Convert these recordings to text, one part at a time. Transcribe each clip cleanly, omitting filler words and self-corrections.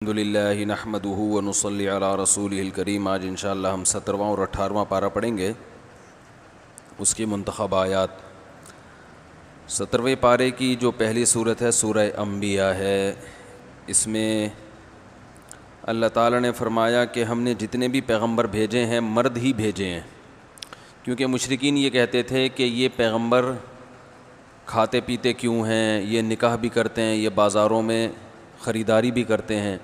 الحمدللہ نحمدہ ونصلی علی رسولہ الکریم۔ آج انشاءاللہ ہم 17واں اور 18واں پارہ پڑھیں گے، اس کی منتخب آیات۔ 17ویں پارے کی جو پہلی صورت ہے سورہ انبیاء ہے۔ اس میں اللہ تعالیٰ نے فرمایا کہ ہم نے جتنے بھی پیغمبر بھیجے ہیں مرد ہی بھیجے ہیں، کیونکہ مشرکین یہ کہتے تھے کہ یہ پیغمبر کھاتے پیتے کیوں ہیں، یہ نکاح بھی کرتے ہیں، یہ بازاروں میں خریداری بھی کرتے ہیں۔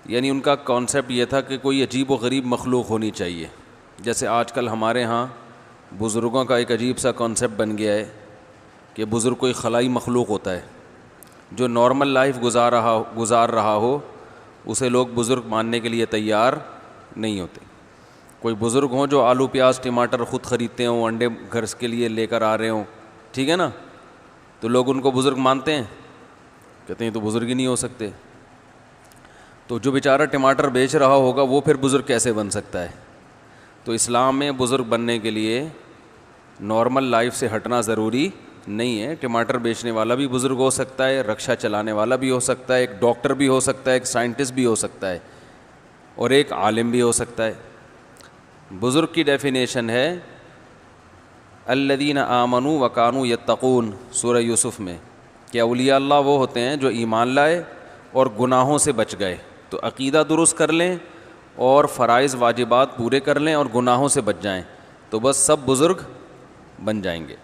یعنی ان کا کانسیپٹ یہ تھا کہ کوئی عجیب و غریب مخلوق ہونی چاہیے، جیسے آج کل ہمارے ہاں بزرگوں کا ایک عجیب سا کانسیپٹ بن گیا ہے کہ بزرگ کوئی خلائی مخلوق ہوتا ہے جو نارمل لائف گزار رہا ہو، اسے لوگ بزرگ ماننے کے لیے تیار نہیں ہوتے۔ کوئی بزرگ ہوں جو آلو پیاز ٹماٹر خود خریدتے ہوں، انڈے گھر کے لیے لے کر آ رہے ہوں، ٹھیک ہے نا، تو لوگ ان کو بزرگ مانتے ہیں، کہتے ہیں تو بزرگ ہی نہیں ہو سکتے۔ تو جو بیچارہ ٹماٹر بیچ رہا ہوگا وہ پھر بزرگ کیسے بن سکتا ہے؟ تو اسلام میں بزرگ بننے کے لیے نارمل لائف سے ہٹنا ضروری نہیں ہے۔ ٹماٹر بیچنے والا بھی بزرگ ہو سکتا ہے، رکشہ چلانے والا بھی ہو سکتا ہے، ایک ڈاکٹر بھی ہو سکتا ہے، ایک سائنٹسٹ بھی ہو سکتا ہے، اور ایک عالم بھی ہو سکتا ہے۔ بزرگ کی ڈیفینیشن ہے الذین آمنوا وکانوا یتقون، سورہ یوسف میں، کہ اولیاء اللہ وہ ہوتے ہیں جو ایمان لائے اور گناہوں سے بچ گئے۔ تو عقیدہ درست کر لیں اور فرائض واجبات پورے کر لیں اور گناہوں سے بچ جائیں تو بس سب بزرگ بن جائیں گے۔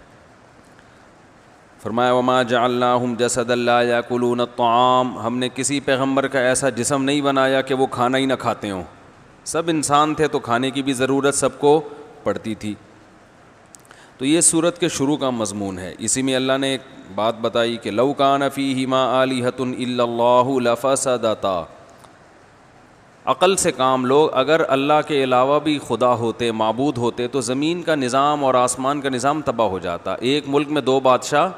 فرمایا وما جعلناہم جسدا لا یاکلون الطعام، ہم نے کسی پیغمبر کا ایسا جسم نہیں بنایا کہ وہ کھانا ہی نہ کھاتے ہوں۔ سب انسان تھے تو کھانے کی بھی ضرورت سب کو پڑتی تھی۔ تو یہ سورت کے شروع کا مضمون ہے۔ اسی میں اللہ نے ایک بات بتائی کہ لو کان فیہما آلہۃ الا اللہ لفسدتا، عقل سے کام لو، اگر اللہ کے علاوہ بھی خدا ہوتے، معبود ہوتے، تو زمین کا نظام اور آسمان کا نظام تباہ ہو جاتا۔ ایک ملک میں دو بادشاہ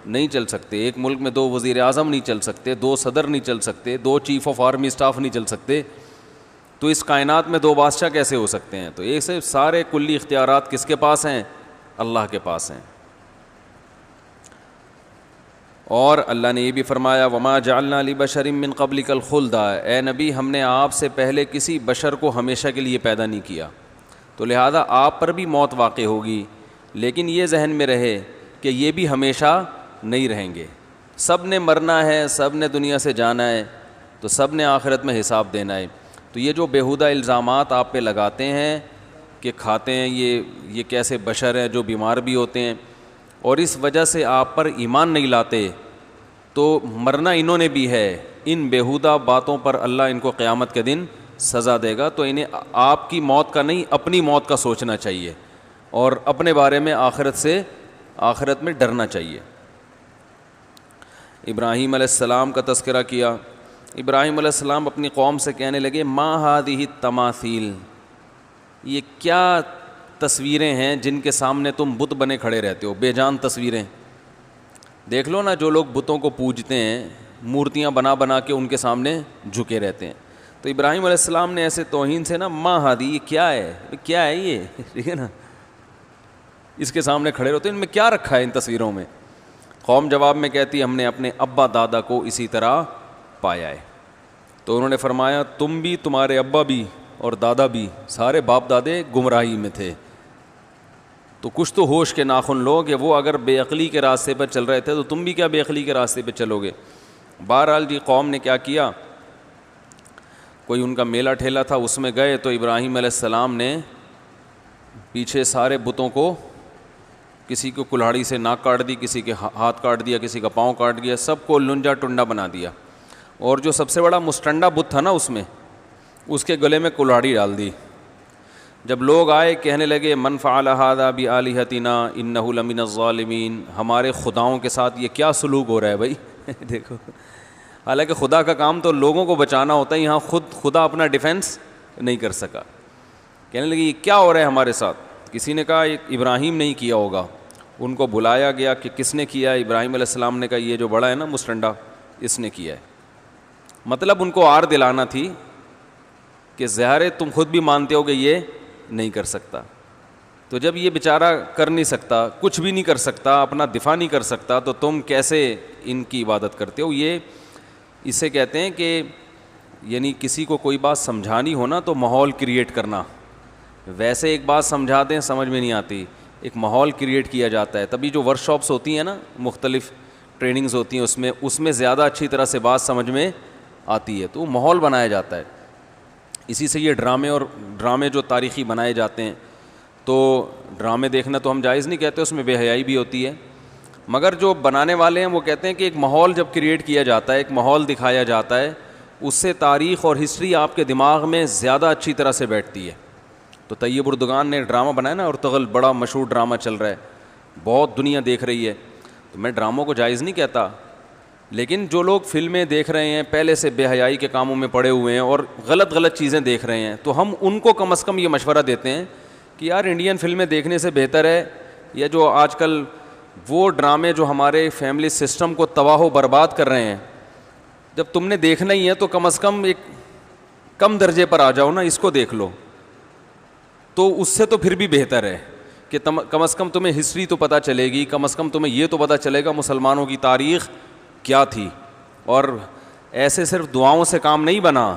نہیں چل سکتے، ایک ملک میں دو وزیر اعظم نہیں چل سکتے، دو صدر نہیں چل سکتے، دو چیف آف آرمی اسٹاف نہیں چل سکتے، تو اس کائنات میں دو بادشاہ کیسے ہو سکتے ہیں؟ تو ایک سے سارے کلی اختیارات کس کے پاس ہیں؟ اللہ کے پاس ہیں۔ اور اللہ نے یہ بھی فرمایا وما جعلنا لبشر من قبلک الخلد، اے نبی ہم نے آپ سے پہلے کسی بشر کو ہمیشہ کے لیے پیدا نہیں کیا، تو لہذا آپ پر بھی موت واقع ہوگی، لیکن یہ ذہن میں رہے کہ یہ بھی ہمیشہ نہیں رہیں گے۔ سب نے مرنا ہے، سب نے دنیا سے جانا ہے، تو سب نے آخرت میں حساب دینا ہے۔ تو یہ جو بیہودہ الزامات آپ پہ لگاتے ہیں کہ کھاتے ہیں یہ کیسے بشر ہیں جو بیمار بھی ہوتے ہیں، اور اس وجہ سے آپ پر ایمان نہیں لاتے، تو مرنا انہوں نے بھی ہے۔ ان بیہودہ باتوں پر اللہ ان کو قیامت کے دن سزا دے گا، تو انہیں آپ کی موت کا نہیں اپنی موت کا سوچنا چاہیے اور اپنے بارے میں آخرت میں ڈرنا چاہیے۔ ابراہیم علیہ السلام کا تذکرہ کیا۔ ابراہیم علیہ السلام اپنی قوم سے کہنے لگے ما ہذہ التماثیل، یہ کیا تصویریں ہیں جن کے سامنے تم بت بنے کھڑے رہتے ہو، بے جان تصویریں۔ دیکھ لو نا، جو لوگ بتوں کو پوجتے ہیں، مورتیاں بنا بنا کے ان کے سامنے جھکے رہتے ہیں۔ تو ابراہیم علیہ السلام نے ایسے توہین سے نا ما ہذہ، یہ کیا ہے یہ، ٹھیک ہے نا، اس کے سامنے کھڑے رہتے ہیں، ان میں کیا رکھا ہے ان تصویروں میں؟ قوم جواب میں کہتی ہم نے اپنے ابا دادا کو اسی طرح پایا ہے۔ تو انہوں نے فرمایا تم بھی، تمہارے ابا بھی اور دادا بھی، سارے باپ دادے گمراہی میں تھے، تو کچھ تو ہوش کے ناخن لو کہ وہ اگر بے عقلی کے راستے پر چل رہے تھے تو تم بھی کیا بے عقلی کے راستے پہ چلو گے؟ بہرحال جی قوم نے کیا کیا، کوئی ان کا میلہ ٹھیلا تھا، اس میں گئے تو ابراہیم علیہ السلام نے پیچھے سارے بتوں کو، کسی کو کلہاڑی سے ناک کاٹ دی، کسی کے ہاتھ کاٹ دیا، کسی کا پاؤں کاٹ دیا، سب کو لنجا ٹنڈا بنا دیا، اور جو سب سے بڑا مستنڈا بت تھا نا اس میں، اس کے گلے میں کلہاڑی ڈال دی۔ جب لوگ آئے کہنے لگے من فعل ھذا بآلہتنا انہ لمن الظالمین، ہمارے خداؤں کے ساتھ یہ کیا سلوک ہو رہا ہے بھائی دیکھو، حالانکہ خدا کا کام تو لوگوں کو بچانا ہوتا ہے، یہاں خدا اپنا ڈیفنس نہیں کر سکا۔ کہنے لگے یہ کیا ہو رہا ہے ہمارے ساتھ؟ کسی نے کہا ابراہیم نہیں کیا ہوگا۔ ان کو بلایا گیا کہ کس نے کیا ہے؟ ابراہیم علیہ السلام نے کہا یہ جو بڑا ہے نا مسٹنڈا، اس نے کیا ہے۔ مطلب ان کو آر دلانا تھی کہ ظاہر ہے تم خود بھی مانتے ہو کہ یہ نہیں کر سکتا، تو جب یہ بیچارہ کر نہیں سکتا، کچھ بھی نہیں کر سکتا، اپنا دفاع نہیں کر سکتا، تو تم کیسے ان کی عبادت کرتے ہو؟ یہ اسے کہتے ہیں کہ یعنی کسی کو کوئی بات سمجھانی ہو نا تو ماحول کریٹ کرنا. ویسے ایک بات سمجھا دیں سمجھ میں نہیں آتی, ایک ماحول کریٹ کیا جاتا ہے. تبھی جو ورک شاپس ہوتی ہیں نا, مختلف ٹریننگز ہوتی ہیں, اس میں زیادہ اچھی طرح سے بات سمجھ میں آتی ہے. تو ماحول بنایا جاتا ہے. اسی سے یہ ڈرامے جو تاریخی بنائے جاتے ہیں, تو ڈرامے دیکھنا تو ہم جائز نہیں کہتے, اس میں بے حیائی بھی ہوتی ہے. مگر جو بنانے والے ہیں وہ کہتے ہیں کہ ایک ماحول جب کریٹ کیا جاتا ہے, ایک ماحول دکھایا جاتا ہے, اس سے تاریخ اور ہسٹری آپ کے دماغ میں زیادہ اچھی طرح سے بیٹھتی ہے. تو طیب اردگان نے ڈرامہ بنایا نا, ارطغرل بڑا مشہور ڈرامہ چل رہا ہے, بہت دنیا دیکھ رہی ہے. تو میں ڈراموں کو جائز نہیں کہتا, لیکن جو لوگ فلمیں دیکھ رہے ہیں, پہلے سے بے حیائی کے کاموں میں پڑے ہوئے ہیں اور غلط چیزیں دیکھ رہے ہیں, تو ہم ان کو کم از کم یہ مشورہ دیتے ہیں کہ یار انڈین فلمیں دیکھنے سے بہتر ہے یا جو آج کل وہ ڈرامے جو ہمارے فیملی سسٹم کو تباہ و برباد کر رہے ہیں, جب تم نے دیکھنا ہی ہے تو کم از کم ایک کم درجے پر آ جاؤ نا, اس کو دیکھ لو. تو اس سے تو پھر بھی بہتر ہے کہ کم از کم تمہیں ہسٹری تو پتہ چلے گی, کم از کم تمہیں یہ تو پتہ چلے گا مسلمانوں کی تاریخ کیا تھی. اور ایسے صرف دعاؤں سے کام نہیں بنا,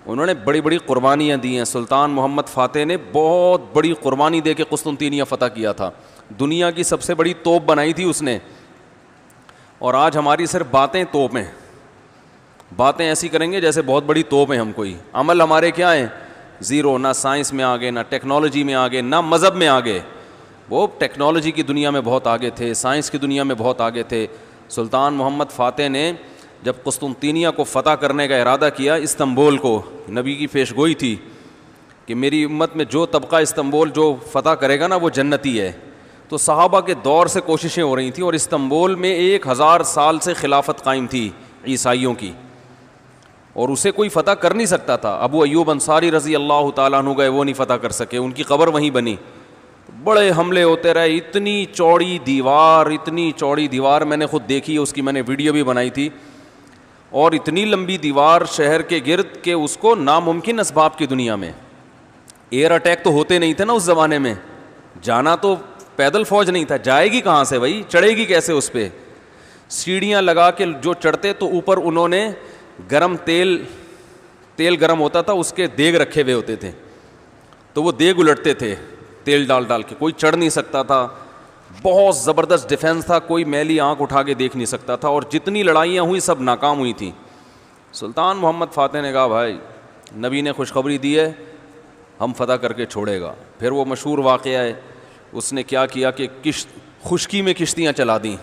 انہوں نے بڑی بڑی قربانیاں دی ہیں. سلطان محمد فاتح نے بہت بڑی قربانی دے کے قسطنطینیہ فتح کیا تھا, دنیا کی سب سے بڑی توپ بنائی تھی اس نے. اور آج ہماری صرف باتیں توپ ہیں, باتیں ایسی کریں گے جیسے بہت بڑی توپ ہیں ہم, کوئی عمل ہمارے کیا ہیں زیرو. نہ سائنس میں آگے, نہ ٹیکنالوجی میں آگے, نہ مذہب میں آگے. وہ ٹیکنالوجی کی دنیا میں بہت آگے تھے, سائنس کی دنیا میں بہت آگے تھے. سلطان محمد فاتح نے جب قسطنطینیہ کو فتح کرنے کا ارادہ کیا, استنبول کو, نبی کی پیش گوئی تھی کہ میری امت میں جو طبقہ استنبول جو فتح کرے گا نا وہ جنتی ہے. تو صحابہ کے دور سے کوششیں ہو رہی تھیں, اور استنبول میں 1000 سال سے خلافت قائم تھی عیسائیوں کی, اور اسے کوئی فتح کر نہیں سکتا تھا. ابو ایوب انصاری رضی اللہ تعالیٰ عنہ گئے, وہ نہیں فتح کر سکے, ان کی قبر وہیں بنی. بڑے حملے ہوتے رہے, اتنی چوڑی دیوار میں نے خود دیکھی, اس کی میں نے ویڈیو بھی بنائی تھی. اور اتنی لمبی دیوار شہر کے گرد کہ اس کو ناممکن اسباب کی دنیا میں, ایئر اٹیک تو ہوتے نہیں تھے نا اس زمانے میں, جانا تو پیدل فوج نہیں تھا, جائے گی کہاں سے بھائی, چڑھے گی کیسے اس پہ. سیڑھیاں لگا کے جو چڑھتے تو اوپر انہوں نے گرم تیل گرم ہوتا تھا, اس کے دیگ رکھے ہوئے ہوتے تھے, تو وہ دیگ الٹتے تھے تیل ڈال کے, کوئی چڑھ نہیں سکتا تھا. بہت زبردست ڈیفنس تھا, کوئی میلی آنکھ اٹھا کے دیکھ نہیں سکتا تھا, اور جتنی لڑائیاں ہوئی سب ناکام ہوئی تھیں. سلطان محمد فاتح نے کہا بھائی نبی نے خوشخبری دی ہے, ہم فتح کر کے چھوڑے گا. پھر وہ مشہور واقعہ ہے, اس نے کیا کیا کہ خشکی میں کشتیاں چلا دیں,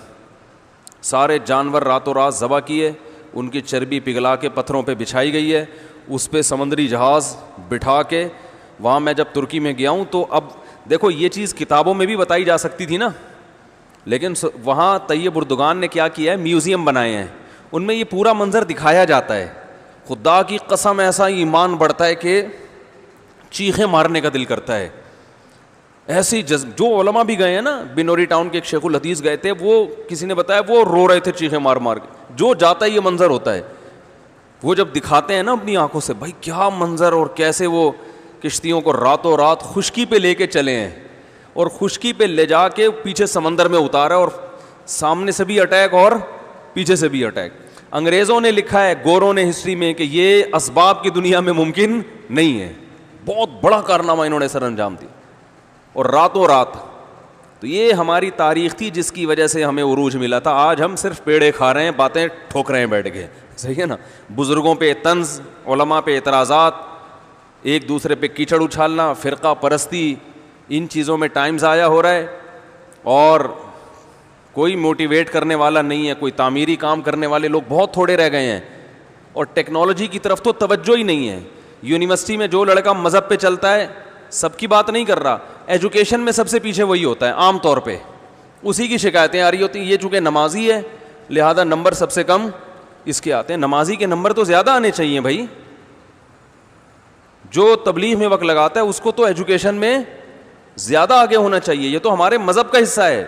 سارے جانور راتوں رات ذبح کیے, ان کی چربی پگھلا کے پتھروں پہ بچھائی گئی ہے, اس پہ سمندری جہاز بٹھا کے. وہاں میں جب ترکی میں گیا ہوں تو اب دیکھو یہ چیز کتابوں میں بھی بتائی جا سکتی تھی نا, لیکن وہاں طیب اردگان نے کیا کیا ہے, میوزیم بنائے ہیں, ان میں یہ پورا منظر دکھایا جاتا ہے. خدا کی قسم ایسا ایمان بڑھتا ہے کہ چیخیں مارنے کا دل کرتا ہے. ایسی جو علماء بھی گئے ہیں نا, بنوری ٹاؤن کے ایک شیخ الحدیث گئے تھے, وہ کسی نے بتایا وہ رو رہے تھے چیخیں مار مار کے. جو جاتا ہے یہ منظر ہوتا ہے, وہ جب دکھاتے ہیں نا اپنی آنکھوں سے, بھائی کیا منظر, اور کیسے وہ کشتیوں کو راتوں رات خشکی پہ لے کے چلے ہیں, اور خشکی پہ لے جا کے پیچھے سمندر میں اتارا, اور سامنے سے بھی اٹیک اور پیچھے سے بھی اٹیک. انگریزوں نے لکھا ہے, گوروں نے ہسٹری میں, کہ یہ اسباب کی دنیا میں ممکن نہیں ہے. بہت بڑا کارنامہ انہوں نے سر انجام دی, اور راتوں رات. تو یہ ہماری تاریخ تھی جس کی وجہ سے ہمیں عروج ملا تھا. آج ہم صرف پیڑے کھا رہے ہیں, باتیں ٹھوک رہے ہیں بیٹھ کے, صحیح ہے نا. بزرگوں پہ طنز, علماء پہ اعتراضات, ایک دوسرے پہ کیچڑ اچھالنا, فرقہ پرستی, ان چیزوں میں ٹائم ضائع ہو رہا ہے, اور کوئی موٹیویٹ کرنے والا نہیں ہے, کوئی تعمیری کام کرنے والے لوگ بہت تھوڑے رہ گئے ہیں, اور ٹیکنالوجی کی طرف تو توجہ ہی نہیں ہے. یونیورسٹی میں جو لڑکا مذہب پہ چلتا ہے, سب کی بات نہیں کر رہا, ایجوکیشن میں سب سے پیچھے وہی ہوتا ہے عام طور پہ, اسی کی شکایتیں آ رہی ہوتی ہیں. یہ چونکہ نمازی ہے لہذا نمبر سب سے کم اس کے آتے ہیں. نمازی کے نمبر تو زیادہ آنے چاہیے بھائی, جو تبلیغ میں وقت لگاتا ہے اس کو تو ایجوکیشن میں زیادہ آگے ہونا چاہیے. یہ تو ہمارے مذہب کا حصہ ہے.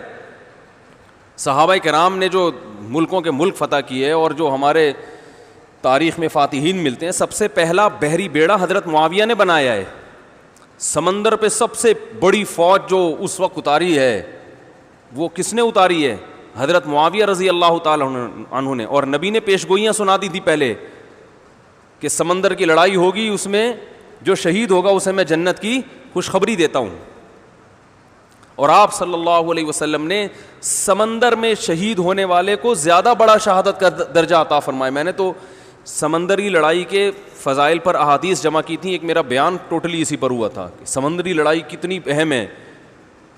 صحابہ کرام نے جو ملکوں کے ملک فتح کیے, اور جو ہمارے تاریخ میں فاتحین ملتے ہیں, سب سے پہلا بحری بیڑا حضرت معاویہ نے بنایا ہے. سمندر پہ سب سے بڑی فوج جو اس وقت اتاری ہے, وہ کس نے اتاری ہے؟ حضرت معاویہ رضی اللہ تعالیٰ عنہ نے. اور نبی نے پیش گوئیاں سنا دی تھی پہلے کہ سمندر کی لڑائی ہوگی, اس میں جو شہید ہوگا اسے میں جنت کی خوشخبری دیتا ہوں. اور آپ صلی اللہ علیہ وسلم نے سمندر میں شہید ہونے والے کو زیادہ بڑا شہادت کا درجہ عطا فرمایا. میں نے تو سمندری لڑائی کے فضائل پر احادیث جمع کی تھیں, ایک میرا بیان ٹوٹلی اسی پر ہوا تھا کہ سمندری لڑائی کتنی اہم ہے.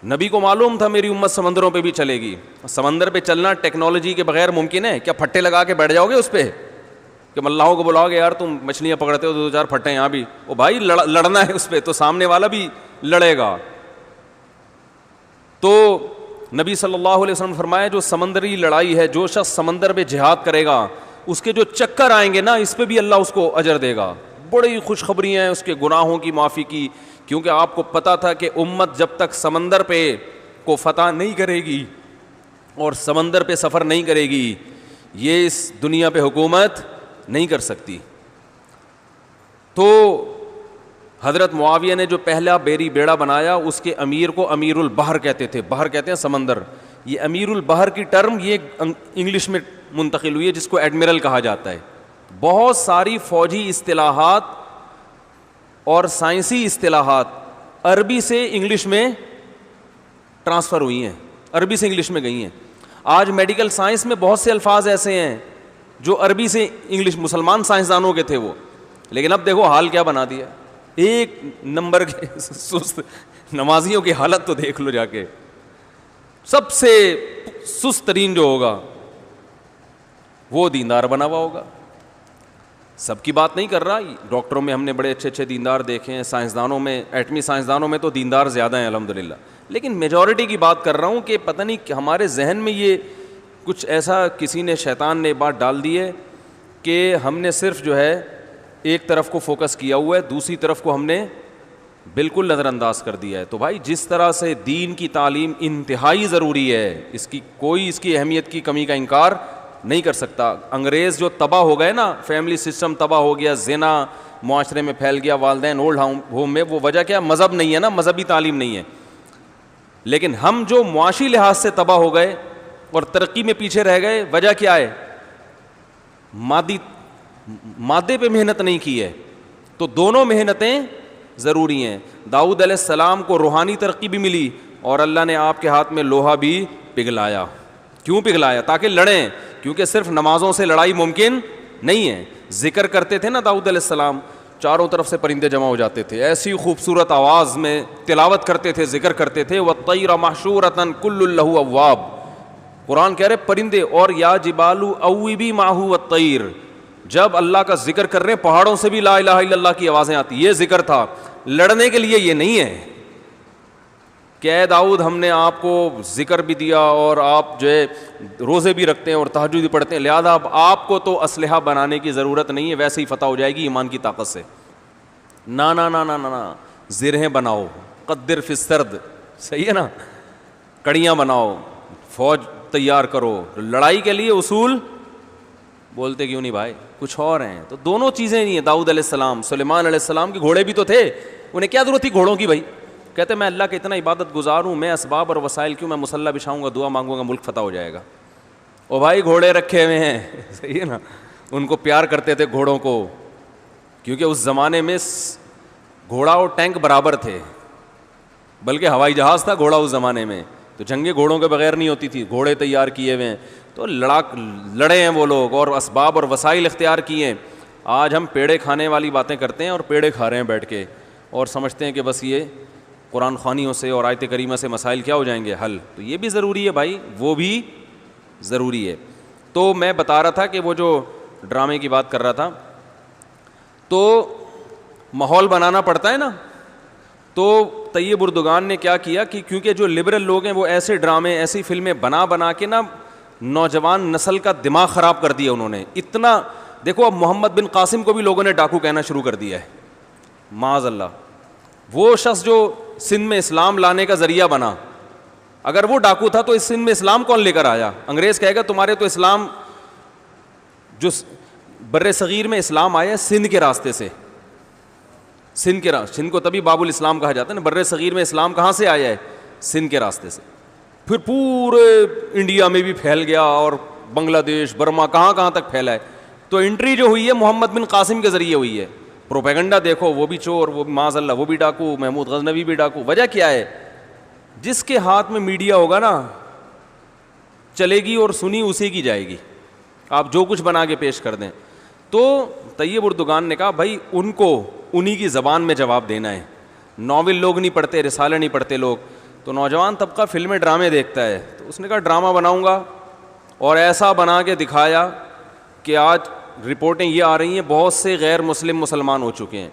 نبی کو معلوم تھا میری امت سمندروں پہ بھی چلے گی. سمندر پہ چلنا ٹیکنالوجی کے بغیر ممکن ہے کیا؟ پھٹے لگا کے بیٹھ جاؤ گے اس پہ کہ ملاحوں کو بلاؤ گے یار تم مچھلیاں پکڑتے ہو, دو چار پھٹے یہاں بھی, او بھائی لڑنا ہے اس پہ تو سامنے والا بھی لڑے گا. تو نبی صلی اللہ علیہ وسلم نے فرمایا جو سمندری لڑائی ہے, جو شخص سمندر میں جہاد کرے گا اس کے جو چکر آئیں گے نا اس پہ بھی اللہ اس کو اجر دے گا. بڑی خوشخبری ہیں اس کے گناہوں کی معافی کی, کیونکہ آپ کو پتا تھا کہ امت جب تک سمندر پہ کو فتح نہیں کرے گی اور سمندر پہ سفر نہیں کرے گی یہ اس دنیا پہ حکومت نہیں کر سکتی. تو حضرت معاویہ نے جو پہلا بیڑا بنایا اس کے امیر کو امیر البحر کہتے تھے. بحر کہتے ہیں سمندر. یہ امیر البحر کی ٹرم یہ انگلش میں منتقل ہوئی ہے جس کو ایڈمرل کہا جاتا ہے. بہت ساری فوجی اصطلاحات اور سائنسی اصطلاحات عربی سے انگلش میں ٹرانسفر ہوئی ہیں, عربی سے انگلش میں گئی ہیں. آج میڈیکل سائنس میں بہت سے الفاظ ایسے ہیں جو عربی سے انگلش, مسلمان سائنسدانوں کے تھے وہ, لیکن اب دیکھو حال کیا بنا دیا. ایک نمبر کے سست نمازیوں کی حالت تو دیکھ لو جا کے. سب سے سست ترین جو ہوگا وہ دیندار بنا ہوا ہوگا. سب کی بات نہیں کر رہا, ڈاکٹروں میں ہم نے بڑے اچھے اچھے دیندار دیکھے ہیں, سائنسدانوں میں, ایٹمی سائنسدانوں میں تو دیندار زیادہ ہیں الحمدللہ, لیکن میجورٹی کی بات کر رہا ہوں کہ پتہ نہیں ہمارے ذہن میں یہ کچھ ایسا کسی نے, شیطان نے بات ڈال دی ہے کہ ہم نے صرف جو ہے ایک طرف کو فوکس کیا ہوا ہے, دوسری طرف کو ہم نے بالکل نظر انداز کر دیا ہے. تو بھائی جس طرح سے دین کی تعلیم انتہائی ضروری ہے, اس کی کوئی اس کی اہمیت کی کمی کا انکار نہیں کر سکتا. انگریز جو تباہ ہو گئے نا, فیملی سسٹم تباہ ہو گیا, زنا معاشرے میں پھیل گیا, والدین اولڈ ہوم میں, وہ وجہ کیا؟ مذہب نہیں ہے نا, مذہبی تعلیم نہیں ہے. لیکن ہم جو معاشی لحاظ سے تباہ ہو گئے اور ترقی میں پیچھے رہ گئے, وجہ کیا ہے؟ مادے پہ محنت نہیں کی ہے. تو دونوں محنتیں ضروری ہیں. داؤد علیہ السلام کو روحانی ترقی بھی ملی اور اللہ نے آپ کے ہاتھ میں لوہا بھی پگھلایا. کیوں پگھلایا؟ تاکہ لڑیں, کیونکہ صرف نمازوں سے لڑائی ممکن نہیں ہے. ذکر کرتے تھے نا داؤد علیہ السلام, چاروں طرف سے پرندے جمع ہو جاتے تھے, ایسی خوبصورت آواز میں تلاوت کرتے تھے, ذکر کرتے تھے. وَالطَّيْرَ مَحْشُورَةً كُلٌّ لَهُ أَوَّابٌ, قرآن کہہ رہے پرندے, اور یا جبالُ أَوِّبِي مَعَهُ وَالطَّيْرُ, جب اللہ کا ذکر کر رہے ہیں پہاڑوں سے بھی لا الہ الا اللہ کی آوازیں آتی. یہ ذکر تھا, لڑنے کے لیے یہ نہیں ہے کہ اے داؤد ہم نے آپ کو ذکر بھی دیا اور آپ جو ہے روزے بھی رکھتے ہیں اور تہجد بھی پڑھتے ہیں, لہذا اب آپ کو تو اسلحہ بنانے کی ضرورت نہیں ہے, ویسے ہی فتح ہو جائے گی ایمان کی طاقت سے. نا نا نا نا نا, زرہیں بناؤ, قدر فی السرد, صحیح ہے نا, کڑیاں بناؤ, فوج تیار کرو, لڑائی کے لیے اصول بولتے کیوں نہیں بھائی, کچھ اور ہیں. تو دونوں چیزیں نہیں ہیں. داؤد علیہ السلام, سلیمان علیہ السلام کے گھوڑے بھی تو تھے, انہیں کیا ضرورت تھی گھوڑوں کی بھائی؟ کہتے میں اللہ کا اتنا عبادت گزار ہوں, میں اسباب اور وسائل کیوں, میں مصلی بچھاؤں گا, دعا مانگوں گا, ملک فتح ہو جائے گا. او بھائی گھوڑے رکھے ہوئے ہیں, صحیح ہے نا, ان کو پیار کرتے تھے گھوڑوں کو, کیونکہ اس زمانے میں گھوڑا اور ٹینک برابر تھے, بلکہ ہوائی جہاز تھا گھوڑا اس زمانے میں, تو جنگیں گھوڑوں کے بغیر نہیں ہوتی تھی, گھوڑے تیار کیے ہوئے ہیں. تو لڑے ہیں وہ لوگ اور اسباب اور وسائل اختیار کیے ہیں. آج ہم پیڑے کھانے والی باتیں کرتے ہیں اور پیڑے کھا رہے ہیں بیٹھ کے, اور سمجھتے ہیں کہ بس یہ قرآن خوانیوں سے اور آیت کریمہ سے مسائل کیا ہو جائیں گے حل. تو یہ بھی ضروری ہے بھائی, وہ بھی ضروری ہے. تو میں بتا رہا تھا کہ وہ جو ڈرامے کی بات کر رہا تھا, تو ماحول بنانا پڑتا ہے نا. تو طیب اردگان نے کیا کیا کہ کیونکہ جو لبرل لوگ ہیں وہ ایسے ڈرامے, ایسی فلمیں بنا کے نا نوجوان نسل کا دماغ خراب کر دیا انہوں نے. اتنا دیکھو, اب محمد بن قاسم کو بھی لوگوں نے ڈاکو کہنا شروع کر دیا ہے, معاذ اللہ. وہ شخص جو سندھ میں اسلام لانے کا ذریعہ بنا, اگر وہ ڈاکو تھا تو اس سندھ میں اسلام کون لے کر آیا؟ انگریز کہے گا تمہارے تو اسلام, جو بر صغیر میں اسلام آیا سندھ کے راستے سے, سندھ کو تبھی باب الاسلام کہا جاتا ہے نا. بر صغیر میں اسلام کہاں سے آیا ہے؟ سندھ کے راستے سے. پھر پورے انڈیا میں بھی پھیل گیا اور بنگلہ دیش, برما, کہاں کہاں تک پھیلا ہے. تو انٹری جو ہوئی ہے محمد بن قاسم کے ذریعے ہوئی ہے. پروپیگنڈا دیکھو, وہ بھی چور, وہ بھی معاذ اللہ وہ بھی ڈاکو, محمود غزنوی بھی ڈاکو. وجہ کیا ہے؟ جس کے ہاتھ میں میڈیا ہوگا نا چلے گی اور سنی اسی کی جائے گی, آپ جو کچھ بنا کے پیش کر دیں. تو طیب اردگان نے کہا بھائی ان کو انہی کی زبان میں جواب دینا ہے. ناول لوگ نہیں پڑھتے, رسالے نہیں پڑھتے لوگ, تو نوجوان طبقہ فلمیں ڈرامے دیکھتا ہے. تو اس نے کہا ڈرامہ بناؤں گا, اور ایسا بنا کے دکھایا کہ آج رپورٹیں یہ آ رہی ہیں بہت سے غیر مسلم مسلمان ہو چکے ہیں.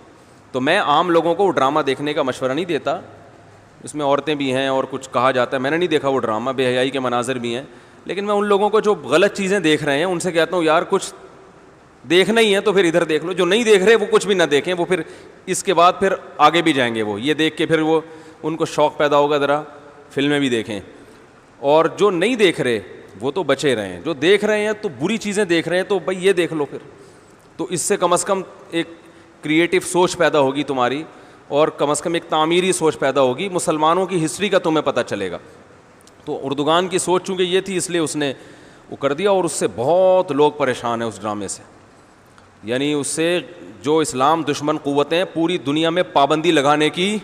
تو میں عام لوگوں کو وہ ڈرامہ دیکھنے کا مشورہ نہیں دیتا, اس میں عورتیں بھی ہیں اور کچھ کہا جاتا ہے, میں نے نہیں دیکھا وہ ڈرامہ, بے حیائی کے مناظر بھی ہیں, لیکن میں ان لوگوں کو جو غلط چیزیں دیکھ رہے ہیں ان سے کہتا ہوں یار کچھ دیکھنا ہی ہے تو پھر ادھر دیکھ لو, جو نہیں دیکھ رہے وہ کچھ بھی نہ دیکھیں, وہ پھر اس کے بعد پھر آگے بھی جائیں گے, وہ یہ دیکھ کے پھر وہ ان کو شوق پیدا ہوگا ذرا فلمیں بھی دیکھیں. اور جو نہیں دیکھ رہے وہ تو بچے رہے ہیں, جو دیکھ رہے ہیں تو بری چیزیں دیکھ رہے ہیں تو بھائی یہ دیکھ لو پھر, تو اس سے کم از کم ایک کریٹو سوچ پیدا ہوگی تمہاری, اور کم از کم ایک تعمیری سوچ پیدا ہوگی, مسلمانوں کی ہسٹری کا تمہیں پتہ چلے گا. تو اردگان کی سوچ چونکہ یہ تھی اس لیے اس نے وہ کر دیا, اور اس سے بہت لوگ پریشان ہیں اس ڈرامے سے. یعنی اس سے جو اسلام دشمن قوتیں پوری دنیا میں پابندی لگانے کی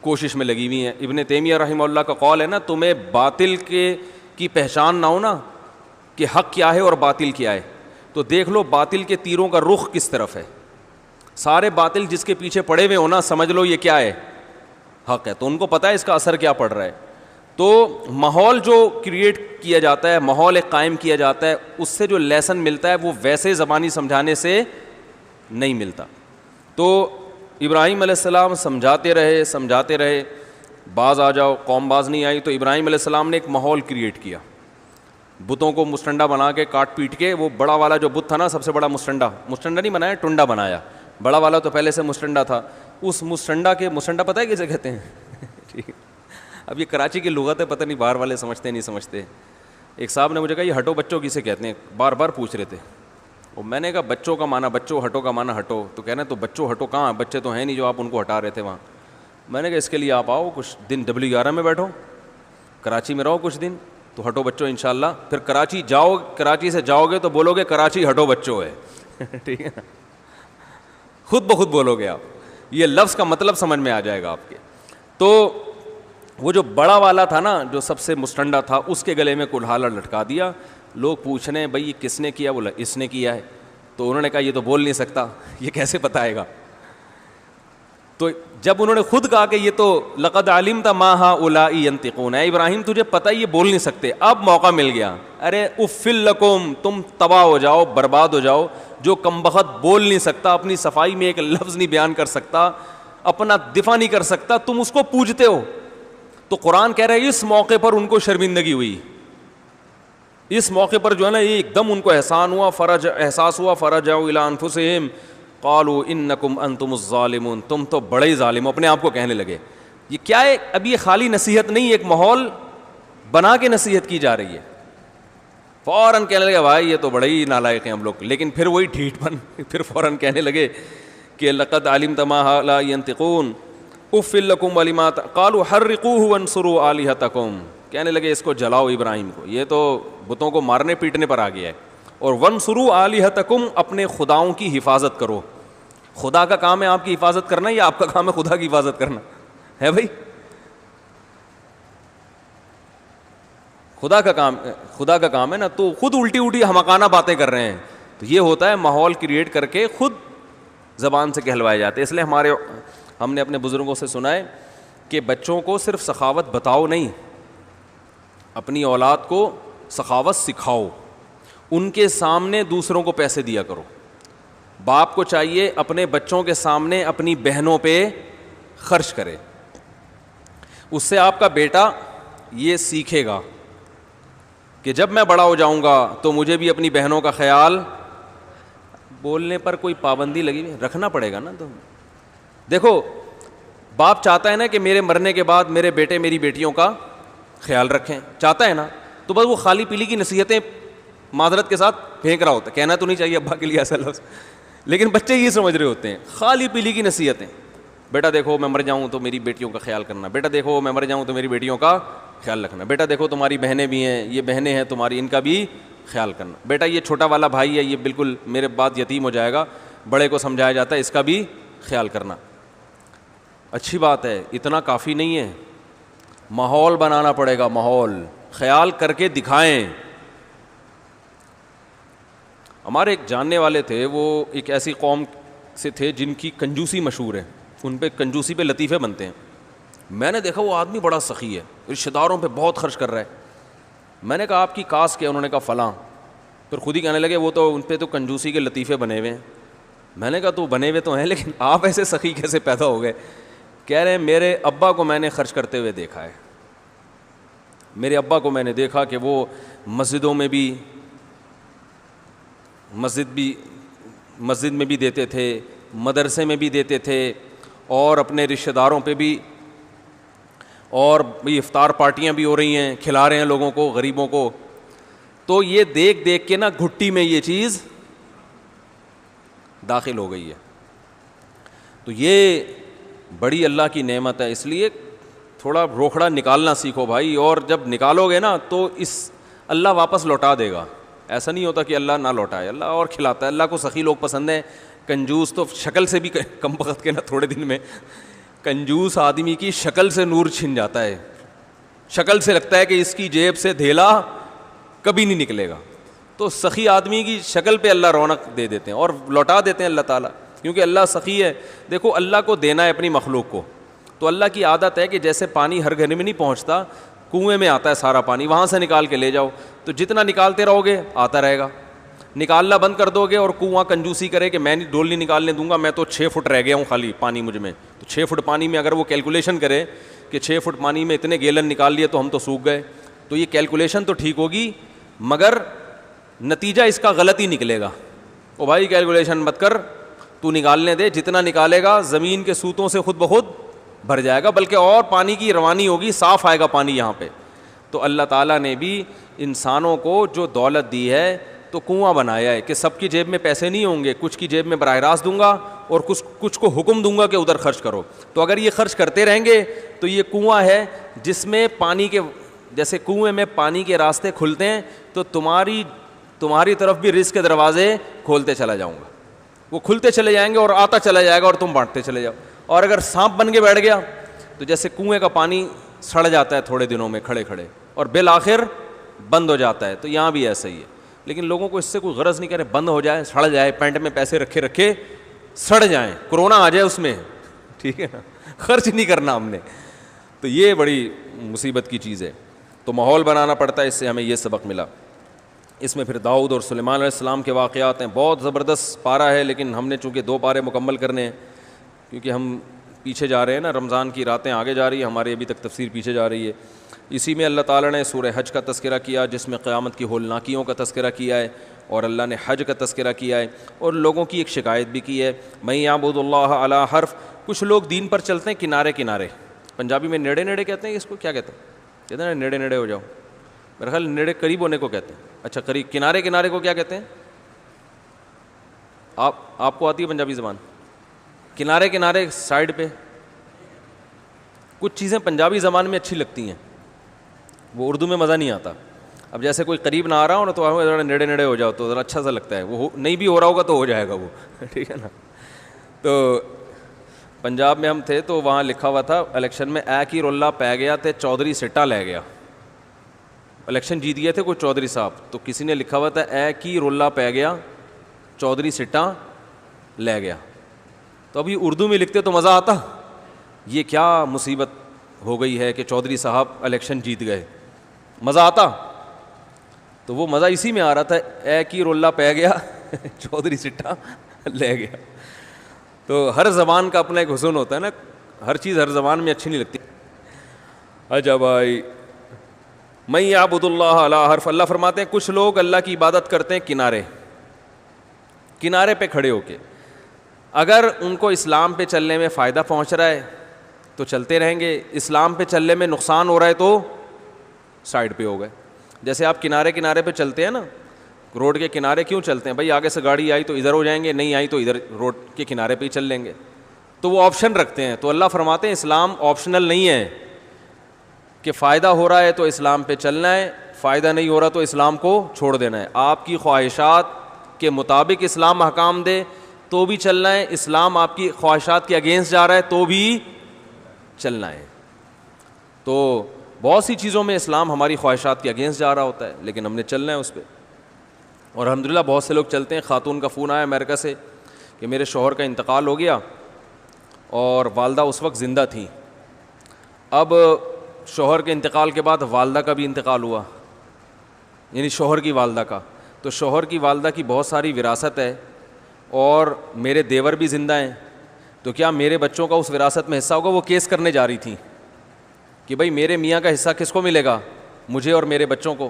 کوشش میں لگی ہوئی ہیں. ابن تیمیہ رحمہ اللہ کا قول ہے نا, تمہیں باطل کی پہچان نہ ہو نا کہ حق کیا ہے اور باطل کیا ہے, تو دیکھ لو باطل کے تیروں کا رخ کس طرف ہے. سارے باطل جس کے پیچھے پڑے ہوئے ہو نا, سمجھ لو یہ کیا ہے, حق ہے, تو ان کو پتہ ہے اس کا اثر کیا پڑ رہا ہے. تو ماحول جو کریٹ کیا جاتا ہے, ماحول ایک قائم کیا جاتا ہے, اس سے جو لیسن ملتا ہے وہ ویسے زبانی سمجھانے سے نہیں ملتا. تو ابراہیم علیہ السلام سمجھاتے رہے, باز آ جاؤ, قوم باز نہیں آئی. تو ابراہیم علیہ السلام نے ایک ماحول کریٹ کیا, بتوں کو مستنڈا بنا کے کاٹ پیٹ کے. وہ بڑا والا جو بت تھا نا, سب سے بڑا مستنڈا نہیں بنایا, ٹنڈا بنایا. بڑا والا تو پہلے سے مستنڈا تھا, اس مستنڈا پتہ ہے کسے کہتے ہیں؟ ٹھیک. اب یہ کراچی کی لغت ہے, پتہ نہیں باہر والے سمجھتے نہیں سمجھتے. ایک صاحب نے مجھے کہا یہ ہٹو بچوں کسے کہتے ہیں, بار بار پوچھ رہے تھے. اور میں نے کہا بچوں کا معنی بچوں, ہٹو کا معنی ہٹو. تو کہنا تو بچوں ہٹو کہاں, بچے تو ہیں نہیں جو آپ ان کو ہٹا رہے تھے وہاں. میں نے کہا اس کے لیے آپ آؤ کچھ دن W11 میں بیٹھو, کراچی میں رہو کچھ دن, تو ہٹو بچوں انشاءاللہ. پھر کراچی سے جاؤ گے تو بولو گے کراچی ہٹو بچوں ہے. ٹھیک ہے, خود بخود بولو گے آپ, یہ لفظ کا مطلب سمجھ میں آ جائے گا آپ کے. تو وہ جو بڑا والا تھا نا, جو سب سے مستنڈا تھا, اس کے گلے میں کلہاڑا لٹکا دیا. لوگ پوچھ رہے ہیں بھائی یہ کس نے کیا؟ بولا اس نے کیا ہے. تو انہوں نے کہا یہ تو بول نہیں سکتا, یہ کیسے بتائے گا؟ تو جب انہوں نے خود کہا کہ یہ تو لقد علمت ما هؤلاء ينطقون, اے ابراہیم تجھے پتہ یہ بول نہیں سکتے, اب موقع مل گیا. ارے افل لکم, تم تباہ ہو جاؤ, برباد ہو جاؤ. جو کمبخت بول نہیں سکتا, اپنی صفائی میں ایک لفظ نہیں بیان کر سکتا, اپنا دفاع نہیں کر سکتا, تم اس کو پوجتے ہو. تو قرآن کہہ رہا ہے اس موقع پر ان کو شرمندگی ہوئی, اس موقع پر جو ہے نا ایک دم ان کو احساس ہوا فرجعوا الی انفسہم قالوا انکم انتم الظالمون, تم تو بڑے ہی ظالم ہو, اپنے آپ کو کہنے لگے. یہ کیا ہے؟ اب یہ خالی نصیحت نہیں, ایک ماحول بنا کے نصیحت کی جا رہی ہے. فوراً کہنے لگے بھائی یہ تو بڑے ہی نالائق ہیں ہم لوگ, لیکن پھر وہی ڈھیٹ پن, پھر فوراً کہنے لگے کہ لقد علمت ما هؤلاء ينطقون افل لکم ولما قالوا حرقوه وانصروا آلہتکم, کہنے لگے اس کو جلاؤ ابراہیم کو, یہ تو بتوں کو مارنے پیٹنے پر آ گیا ہے. اور وانصروا آلہتکم, اپنے خداؤں کی حفاظت کرو. خدا کا کام ہے آپ کی حفاظت کرنا, یا آپ کا کام ہے خدا کی حفاظت کرنا ہے؟ بھائی خدا کا کام ہے نا, تو خود الٹی حمقانہ باتیں کر رہے ہیں. تو یہ ہوتا ہے ماحول کریٹ کر کے خود زبان سے کہلوائے جاتے. اس لیے ہم نے اپنے بزرگوں سے سنا ہے کہ بچوں کو صرف سخاوت بتاؤ نہیں, اپنی اولاد کو سخاوت سکھاؤ. ان کے سامنے دوسروں کو پیسے دیا کرو. باپ کو چاہیے اپنے بچوں کے سامنے اپنی بہنوں پہ خرچ کرے. اس سے آپ کا بیٹا یہ سیکھے گا کہ جب میں بڑا ہو جاؤں گا تو مجھے بھی اپنی بہنوں کا خیال, بولنے پر کوئی پابندی لگی رکھنا پڑے گا نا. تو دیکھو باپ چاہتا ہے نا کہ میرے مرنے کے بعد میرے بیٹے میری بیٹیوں کا خیال رکھیں, چاہتا ہے نا. تو بس وہ خالی پیلی کی نصیحتیں معذرت کے ساتھ پھینک رہا ہوتا ہے, کہنا تو نہیں چاہیے ابا کے لیے ایسا لفظ, لیکن بچے یہ سمجھ رہے ہوتے ہیں خالی پیلی کی نصیحتیں. بیٹا دیکھو میں مر جاؤں تو میری بیٹیوں کا خیال کرنا, بیٹا دیکھو میں مر جاؤں تو میری بیٹیوں کا خیال رکھنا. بیٹا دیکھو تمہاری بہنیں بھی ہیں, یہ بہنیں ہیں تمہاری, ان کا بھی خیال کرنا. بیٹا یہ چھوٹا والا بھائی ہے, یہ بالکل میرے بعد یتیم ہو جائے گا, بڑے کو سمجھایا جاتا ہے, اس کا بھی خیال کرنا. اچھی بات ہے, اتنا کافی نہیں ہے, ماحول بنانا پڑے گا, ماحول خیال کر کے دکھائیں. ہمارے ایک جاننے والے تھے, وہ ایک ایسی قوم سے تھے جن کی کنجوسی مشہور ہے, ان پہ کنجوسی پہ لطیفے بنتے ہیں. میں نے دیکھا وہ آدمی بڑا سخی ہے, رشتہ داروں پہ بہت خرچ کر رہا ہے. میں نے کہا آپ کی کاسٹ کیا؟ انہوں نے کہا فلاں. پھر خود ہی کہنے لگے وہ تو ان پہ تو کنجوسی کے لطیفے بنے ہوئے ہیں. میں نے کہا تو بنے ہوئے تو ہیں, لیکن آپ ایسے سخی کیسے پیدا ہو گئے؟ کہہ رہے ہیں میرے ابا کو میں نے خرچ کرتے ہوئے دیکھا ہے. میرے ابا کو میں نے دیکھا کہ وہ مسجدوں میں بھی, مسجد میں بھی دیتے تھے, مدرسے میں بھی دیتے تھے, اور اپنے رشتہ داروں پہ بھی, اور افطار پارٹیاں بھی ہو رہی ہیں, کھلا رہے ہیں لوگوں کو, غریبوں کو. تو یہ دیکھ دیکھ کے نا گھٹی میں یہ چیز داخل ہو گئی ہے. تو یہ بڑی اللہ کی نعمت ہے, اس لیے تھوڑا روکھڑا نکالنا سیکھو بھائی, اور جب نکالو گے نا تو اس اللہ واپس لوٹا دے گا. ایسا نہیں ہوتا کہ اللہ نہ لوٹائے, اللہ اور کھلاتا ہے. اللہ کو سخی لوگ پسند ہیں, کنجوس تو شکل سے بھی کم وقت کے نا تھوڑے دن میں کنجوس آدمی کی شکل سے نور چھن جاتا ہے, شکل سے لگتا ہے کہ اس کی جیب سے دھیلا کبھی نہیں نکلے گا. تو سخی آدمی کی شکل پہ اللہ رونق دے دیتے ہیں اور لوٹا دیتے ہیں اللہ تعالیٰ, کیونکہ اللہ سخی ہے. دیکھو اللہ کو دینا ہے اپنی مخلوق کو, تو اللہ کی عادت ہے کہ جیسے پانی ہر گھر میں نہیں پہنچتا, کنویں میں آتا ہے سارا پانی, وہاں سے نکال کے لے جاؤ, تو جتنا نکالتے رہو گے آتا رہے گا. نکالنا بند کر دو گے اور کنواں کنجوسی کرے کہ میں ڈول نہیں نکالنے دوں گا, میں تو 6 فٹ رہ گیا ہوں خالی پانی مجھ میں, تو 6 فٹ پانی میں اگر وہ کیلکولیشن کرے کہ 6 فٹ پانی میں اتنے گیلن نکال لیے تو ہم تو سوکھ گئے, تو یہ کیلکولیشن تو ٹھیک ہوگی مگر نتیجہ اس کا غلط ہی نکلے گا. او بھائی کیلکولیشن مت کر, تو نکالنے دے, جتنا نکالے گا زمین کے سوتوں سے خود بخود بھر جائے گا, بلکہ اور پانی کی روانی ہوگی, صاف آئے گا پانی یہاں پہ. تو اللہ تعالیٰ نے بھی انسانوں کو جو دولت دی ہے تو کنواں بنایا ہے کہ سب کی جیب میں پیسے نہیں ہوں گے, کچھ کی جیب میں براہ راست دوں گا اور کچھ کو حکم دوں گا کہ ادھر خرچ کرو. تو اگر یہ خرچ کرتے رہیں گے تو یہ کنواں ہے جس میں پانی کے, جیسے کنویں میں پانی کے راستے کھلتے ہیں, تو تمہاری طرف بھی رزق کے دروازے کھولتے چلا جاؤں گا, وہ کھلتے چلے جائیں گے اور آتا چلا جائے گا اور تم بانٹتے چلے جاؤ. اور اگر سانپ بن کے بیٹھ گیا تو جیسے کنویں کا پانی سڑ جاتا ہے تھوڑے دنوں میں کھڑے کھڑے اور بالآخر بند ہو جاتا ہے, تو یہاں بھی ایسا ہی ہے. لیکن لوگوں کو اس سے کوئی غرض نہیں کرے, بند ہو جائے, سڑ جائے, پینٹ میں پیسے رکھے رکھے سڑ جائیں, کورونا آ جائے اس میں, ٹھیک ہے نا, خرچ نہیں کرنا ہم نے. تو یہ بڑی مصیبت کی چیز ہے. تو ماحول بنانا پڑتا ہے, اس سے ہمیں یہ سبق ملا. اس میں پھر داؤد اور سلیمان علیہ السلام کے واقعات ہیں, بہت زبردست پارہ ہے, لیکن ہم نے چونکہ 2 پارے مکمل کرنے ہیں کیونکہ ہم پیچھے جا رہے ہیں نا, رمضان کی راتیں آگے جا رہی ہیں, ہماری ابھی تک تفسیر پیچھے جا رہی ہے. اسی میں اللہ تعالیٰ نے سورہ حج کا تذکرہ کیا جس میں قیامت کی ہولناکیوں کا تذکرہ کیا ہے, اور اللہ نے حج کا تذکرہ کیا ہے, اور لوگوں کی ایک شکایت بھی کی ہے, من یعبد اللہ علی حرف. کچھ لوگ دین پر چلتے ہیں کنارے کنارے, پنجابی میں نیڑے نیڑے کہتے ہیں, اس کو کیا کہتے ہیں؟ کہتے ہیں نا نیڑے نیڑے ہو جاؤ, میرا خیال نیڑے قریب ہونے کو کہتے ہیں. اچھا قریب, کنارے کنارے کو کیا کہتے ہیں؟ آپ کو آتی ہے پنجابی زبان؟ کنارے کنارے سائڈ پہ. کچھ چیزیں پنجابی زبان میں اچھی لگتی ہیں, وہ اردو میں مزہ نہیں آتا. اب جیسے کوئی قریب نہ آ رہا ہو نا تو ذرا نیڑے نیڑے ہو جاؤ تو ذرا اچھا سا لگتا ہے, وہ نہیں بھی ہو رہا ہوگا تو ہو جائے گا وہ, ٹھیک ہے نا. تو پنجاب میں ہم تھے تو وہاں لکھا ہوا تھا الیکشن میں اے کی رولہ پی گیا تے چودھری سٹا لے گیا. الیکشن جیت گئے تھے کوئی چودھری صاحب, تو کسی نے لکھا ہوا تھا اے کی رولہ پی گیا چودھری سٹا لے گیا. تو ابھی اردو میں لکھتے تو مزہ آتا, یہ کیا مصیبت ہو گئی ہے کہ چودھری صاحب الیکشن جیت گئے, مزہ آتا. تو وہ مزہ اسی میں آ رہا تھا, اے کی رولہ پی گیا چودھری سٹا لے گیا. تو ہر زبان کا اپنا ایک حسن ہوتا ہے نا, ہر چیز ہر زبان میں اچھی نہیں لگتی. اچھا بھائی, من یعبد اللہ علی حرف, اللہ فرماتے ہیں کچھ لوگ اللہ کی عبادت کرتے ہیں کنارے کنارے پہ کھڑے ہو کے. اگر ان کو اسلام پہ چلنے میں فائدہ پہنچ رہا ہے تو چلتے رہیں گے, اسلام پہ چلنے میں نقصان ہو رہا ہے تو سائڈ پہ ہو گئے. جیسے آپ کنارے کنارے پہ چلتے ہیں نا, روڈ کے کنارے کیوں چلتے ہیں بھائی؟ آگے سے گاڑی آئی تو ادھر ہو جائیں گے, نہیں آئی تو ادھر روڈ کے کنارے پہ ہی چل لیں گے. تو وہ آپشن رکھتے ہیں. تو اللہ فرماتے ہیں اسلام آپشنل نہیں ہے کہ فائدہ ہو رہا ہے تو اسلام پہ چلنا ہے, فائدہ نہیں ہو رہا تو اسلام کو چھوڑ دینا ہے. آپ کی خواہشات کے مطابق اسلام احکام دے تو بھی چلنا ہے, اسلام آپ کی خواہشات کے اگینسٹ جا رہا ہے تو بھی چلنا ہے. تو بہت سی چیزوں میں اسلام ہماری خواہشات کے اگینسٹ جا رہا ہوتا ہے, لیکن ہم نے چلنا ہے اس پہ. اور الحمدللہ بہت سے لوگ چلتے ہیں. خاتون کا فون آیا امریکہ سے کہ میرے شوہر کا انتقال ہو گیا اور والدہ اس وقت زندہ تھیں. اب شوہر کے انتقال کے بعد والدہ کا بھی انتقال ہوا, یعنی شوہر کی والدہ کا. تو شوہر کی والدہ کی بہت ساری وراثت ہے اور میرے دیور بھی زندہ ہیں, تو کیا میرے بچوں کا اس وراثت میں حصہ ہوگا؟ وہ کیس کرنے جا رہی تھیں کہ بھائی میرے میاں کا حصہ کس کو ملے گا, مجھے اور میرے بچوں کو.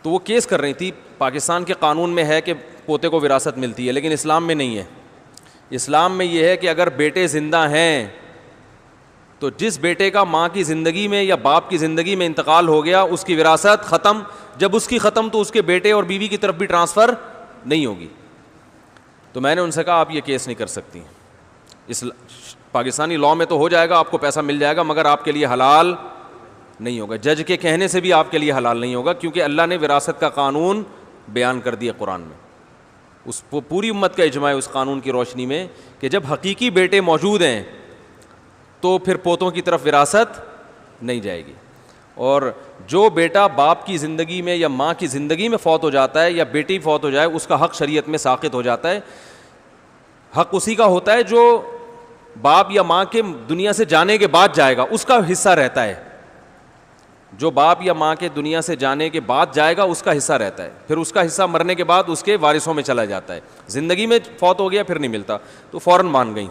تو وہ کیس کر رہی تھی. پاکستان کے قانون میں ہے کہ پوتے کو وراثت ملتی ہے, لیکن اسلام میں نہیں ہے. اسلام میں یہ ہے کہ اگر بیٹے زندہ ہیں تو جس بیٹے کا ماں کی زندگی میں یا باپ کی زندگی میں انتقال ہو گیا اس کی وراثت ختم. جب اس کی ختم تو اس کے بیٹے اور بیوی کی طرف بھی ٹرانسفر نہیں ہوگی. تو میں نے ان سے کہا آپ یہ کیس نہیں کر سکتی. پاکستانی لاء میں تو ہو جائے گا, آپ کو پیسہ مل جائے گا, مگر آپ کے لیے حلال نہیں ہوگا. جج کے کہنے سے بھی آپ کے لیے حلال نہیں ہوگا, کیونکہ اللہ نے وراثت کا قانون بیان کر دیا قرآن میں. اس پوری امت کا اجماع ہے اس قانون کی روشنی میں کہ جب حقیقی بیٹے موجود ہیں تو پھر پوتوں کی طرف وراثت نہیں جائے گی. اور جو بیٹا باپ کی زندگی میں یا ماں کی زندگی میں فوت ہو جاتا ہے یا بیٹی فوت ہو جائے, اس کا حق شریعت میں ساقط ہو جاتا ہے. حق اسی کا ہوتا ہے جو باپ یا ماں کے دنیا سے جانے کے بعد جائے گا, اس کا حصہ رہتا ہے. جو باپ یا ماں کے دنیا سے جانے کے بعد جائے گا اس کا حصہ رہتا ہے, پھر اس کا حصہ مرنے کے بعد اس کے وارثوں میں چلا جاتا ہے. زندگی میں فوت ہو گیا پھر نہیں ملتا. تو فوراً مان گئیں.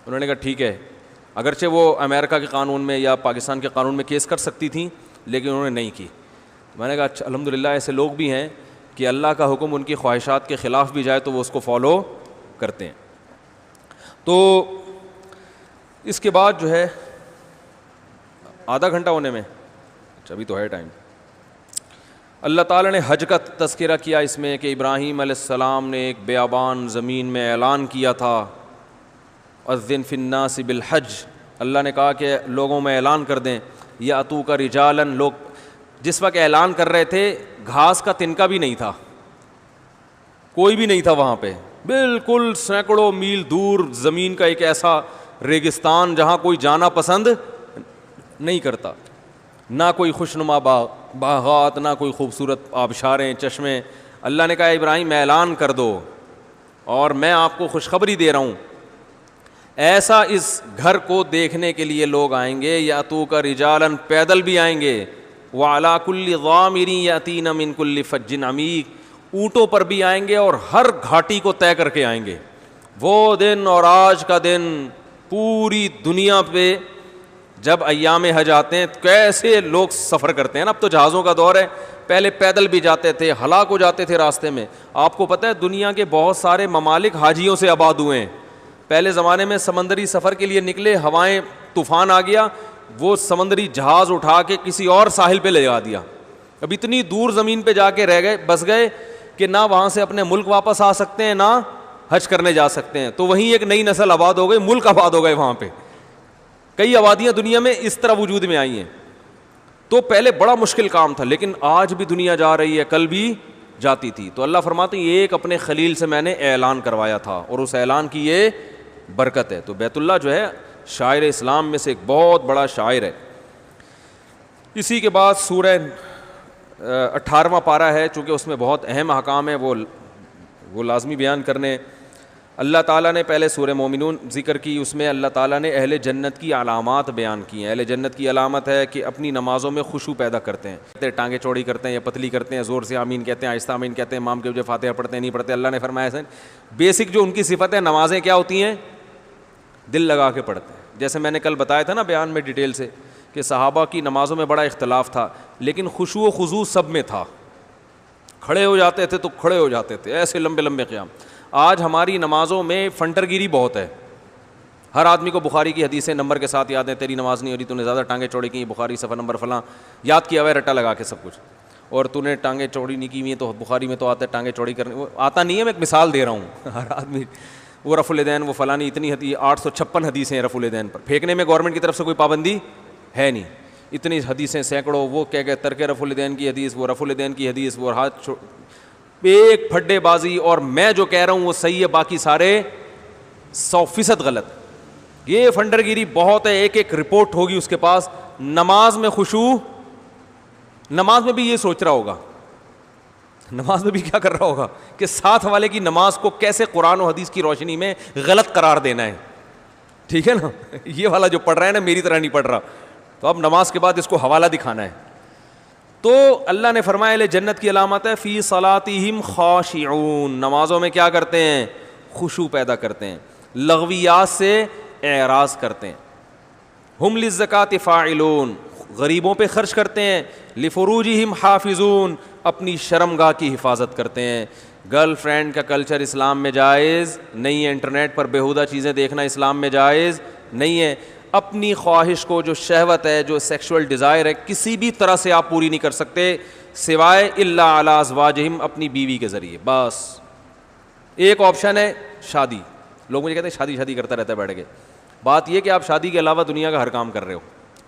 انہوں نے کہا ٹھیک ہے, اگرچہ وہ امریکہ کے قانون میں یا پاکستان کے قانون میں کیس کر سکتی تھیں لیکن انہوں نے نہیں کی. میں نے کہا اچھا الحمدللہ ایسے لوگ بھی ہیں کہ اللہ کا حکم ان کی خواہشات کے خلاف بھی جائے تو وہ اس کو فالو کرتے ہیں. تو اس کے بعد جو ہے آدھا گھنٹہ ہونے میں, اچھا ابھی تو ہے ٹائم, اللہ تعالیٰ نے حج کا تذکرہ کیا اس میں کہ ابراہیم علیہ السلام نے ایک بیابان زمین میں اعلان کیا تھا, اذن فی الناس بالحج. اللہ نے کہا کہ لوگوں میں اعلان کر دیں, یاتوک رجالا. لوگ جس وقت اعلان کر رہے تھے گھاس کا تنکا بھی نہیں تھا, کوئی بھی نہیں تھا وہاں پہ, بالکل سینکڑوں میل دور زمین کا ایک ایسا ریگستان جہاں کوئی جانا پسند نہیں کرتا, نہ کوئی خوشنما باغات, نہ کوئی خوبصورت آبشاریں, چشمے. اللہ نے کہا ابراہیم اعلان کر دو اور میں آپ کو خوشخبری دے رہا ہوں, ایسا اس گھر کو دیکھنے کے لیے لوگ آئیں گے, یاتوک رجالا, پیدل بھی آئیں گے, وعلی کل ضامر یاتین من کل فج عمیق, اونٹوں پر بھی آئیں گے اور ہر گھاٹی کو طے کر کے آئیں گے. وہ دن اور آج کا دن پوری دنیا پہ جب ایام حج آتے ہیں کیسے لوگ سفر کرتے ہیں نا. اب تو جہازوں کا دور ہے, پہلے پیدل بھی جاتے تھے, ہلاک ہو جاتے تھے راستے میں. آپ کو پتہ ہے دنیا کے بہت سارے ممالک حاجیوں سے آباد ہوئے ہیں. پہلے زمانے میں سمندری سفر کے لیے نکلے, ہوائیں طوفان آ گیا, وہ سمندری جہاز اٹھا کے کسی اور ساحل پہ لے جا دیا. اب اتنی دور زمین پہ جا کے رہ گئے, بس گئے کہ نہ وہاں سے اپنے ملک واپس آ سکتے ہیں, نہ حج کرنے جا سکتے ہیں. تو وہیں ایک نئی نسل آباد ہو گئی, ملک آباد ہو گئے وہاں پہ. کئی آبادیاں دنیا میں اس طرح وجود میں آئی ہیں. تو پہلے بڑا مشکل کام تھا, لیکن آج بھی دنیا جا رہی ہے, کل بھی جاتی تھی. تو اللہ فرماتے ہیں ایک اپنے خلیل سے میں نے اعلان کروایا تھا اور اس اعلان کی یہ برکت ہے. تو بیت اللہ جو ہے شاعر اسلام میں سے ایک بہت بڑا شاعر ہے. اسی کے بعد سورہ 18واں پارہ ہے, چونکہ اس میں بہت اہم احکام ہیں وہ لازمی بیان کرنے. اللہ تعالیٰ نے پہلے سورہ مومنون ذکر کی, اس میں اللہ تعالیٰ نے اہل جنت کی علامات بیان کی ہیں. اہل جنت کی علامت ہے کہ اپنی نمازوں میں خشوع پیدا کرتے ہیں, ٹانگیں چوڑی کرتے ہیں یا پتلی کرتے ہیں, زور سے آمین کہتے ہیں, آہستہ آمین کہتے ہیں, امام کے وجہ فاتحہ پڑھتے ہیں نہیں پڑھتے. اللہ نے فرمایا ہے بیسک جو ان کی صفت ہے, نمازیں کیا ہوتی ہیں, دل لگا کے پڑھتے ہیں. جیسے میں نے کل بتایا تھا نا بیان میں ڈیٹیل سے کہ صحابہ کی نمازوں میں بڑا اختلاف تھا, لیکن خشوع و خضوع سب میں تھا. کھڑے ہو جاتے تھے تو کھڑے ہو جاتے تھے, ایسے لمبے لمبے قیام. آج ہماری نمازوں میں فنٹر گیری بہت ہے. ہر آدمی کو بخاری کی حدیثیں نمبر کے ساتھ یاد ہیں, تیری نماز نہیں ہو رہی, تو نے زیادہ ٹانگیں چوڑی کی, بخاری صفحہ نمبر فلاں یاد کیا ہوا ہے رٹا لگا کے سب کچھ, اور تو نے ٹانگیں چوڑی نہیں کی ہوئی ہیں تو بخاری میں تو آتا ہے ٹانگیں چوڑی کرنے, وہ آتا نہیں ہے, میں ایک مثال دے رہا ہوں. ہر آدمی وہ رفع الیدین وہ فلانی اتنی 856 حدیثیں ہیں رفع الیدین پر, پھینکنے میں گورنمنٹ کی طرف سے کوئی پابندی ہے نہیں. اتنی حدیثیں سینکڑوں، وہ کہہ گئے ترک رفع الیدین کی حدیث، وہ رفع الیدین کی حدیث، وہ ہاتھ ایک پھڈے بازی، اور میں جو کہہ رہا ہوں وہ صحیح ہے، باقی سارے 100% غلط. یہ فنڈر گیری بہت ہے. ایک ایک رپورٹ ہوگی اس کے پاس. نماز میں خشوع، نماز میں بھی یہ سوچ رہا ہوگا، نماز میں بھی کیا کر رہا ہوگا کہ ساتھ والے کی نماز کو کیسے قرآن و حدیث کی روشنی میں غلط قرار دینا ہے. ٹھیک ہے نا، یہ والا جو پڑھ رہا ہے نا میری طرح نہیں پڑھ رہا، تو اب نماز کے بعد اس کو حوالہ دکھانا ہے. تو اللہ نے فرمایا اہل جنت کی علامت ہے فی صلاتہم خاشعون، نمازوں میں کیا کرتے ہیں؟ خشوع پیدا کرتے ہیں، لغویات سے اعراض کرتے ہیں. ہم للزکاۃ فاعلون، غریبوں پہ خرچ کرتے ہیں. لفروجہم حافظون، اپنی شرمگاہ کی حفاظت کرتے ہیں. گرل فرینڈ کا کلچر اسلام میں جائز نہیں ہے، انٹرنیٹ پر بیہودہ چیزیں دیکھنا اسلام میں جائز نہیں ہے. اپنی خواہش کو، جو شہوت ہے، جو سیکشول ڈیزائر ہے، کسی بھی طرح سے آپ پوری نہیں کر سکتے سوائے الا علی ازواجہم، اپنی بیوی کے ذریعے. بس ایک آپشن ہے شادی. لوگ مجھے کہتے ہیں شادی شادی کرتا رہتا ہے بیٹھ کے. بات یہ کہ آپ شادی کے علاوہ دنیا کا ہر کام کر رہے ہو.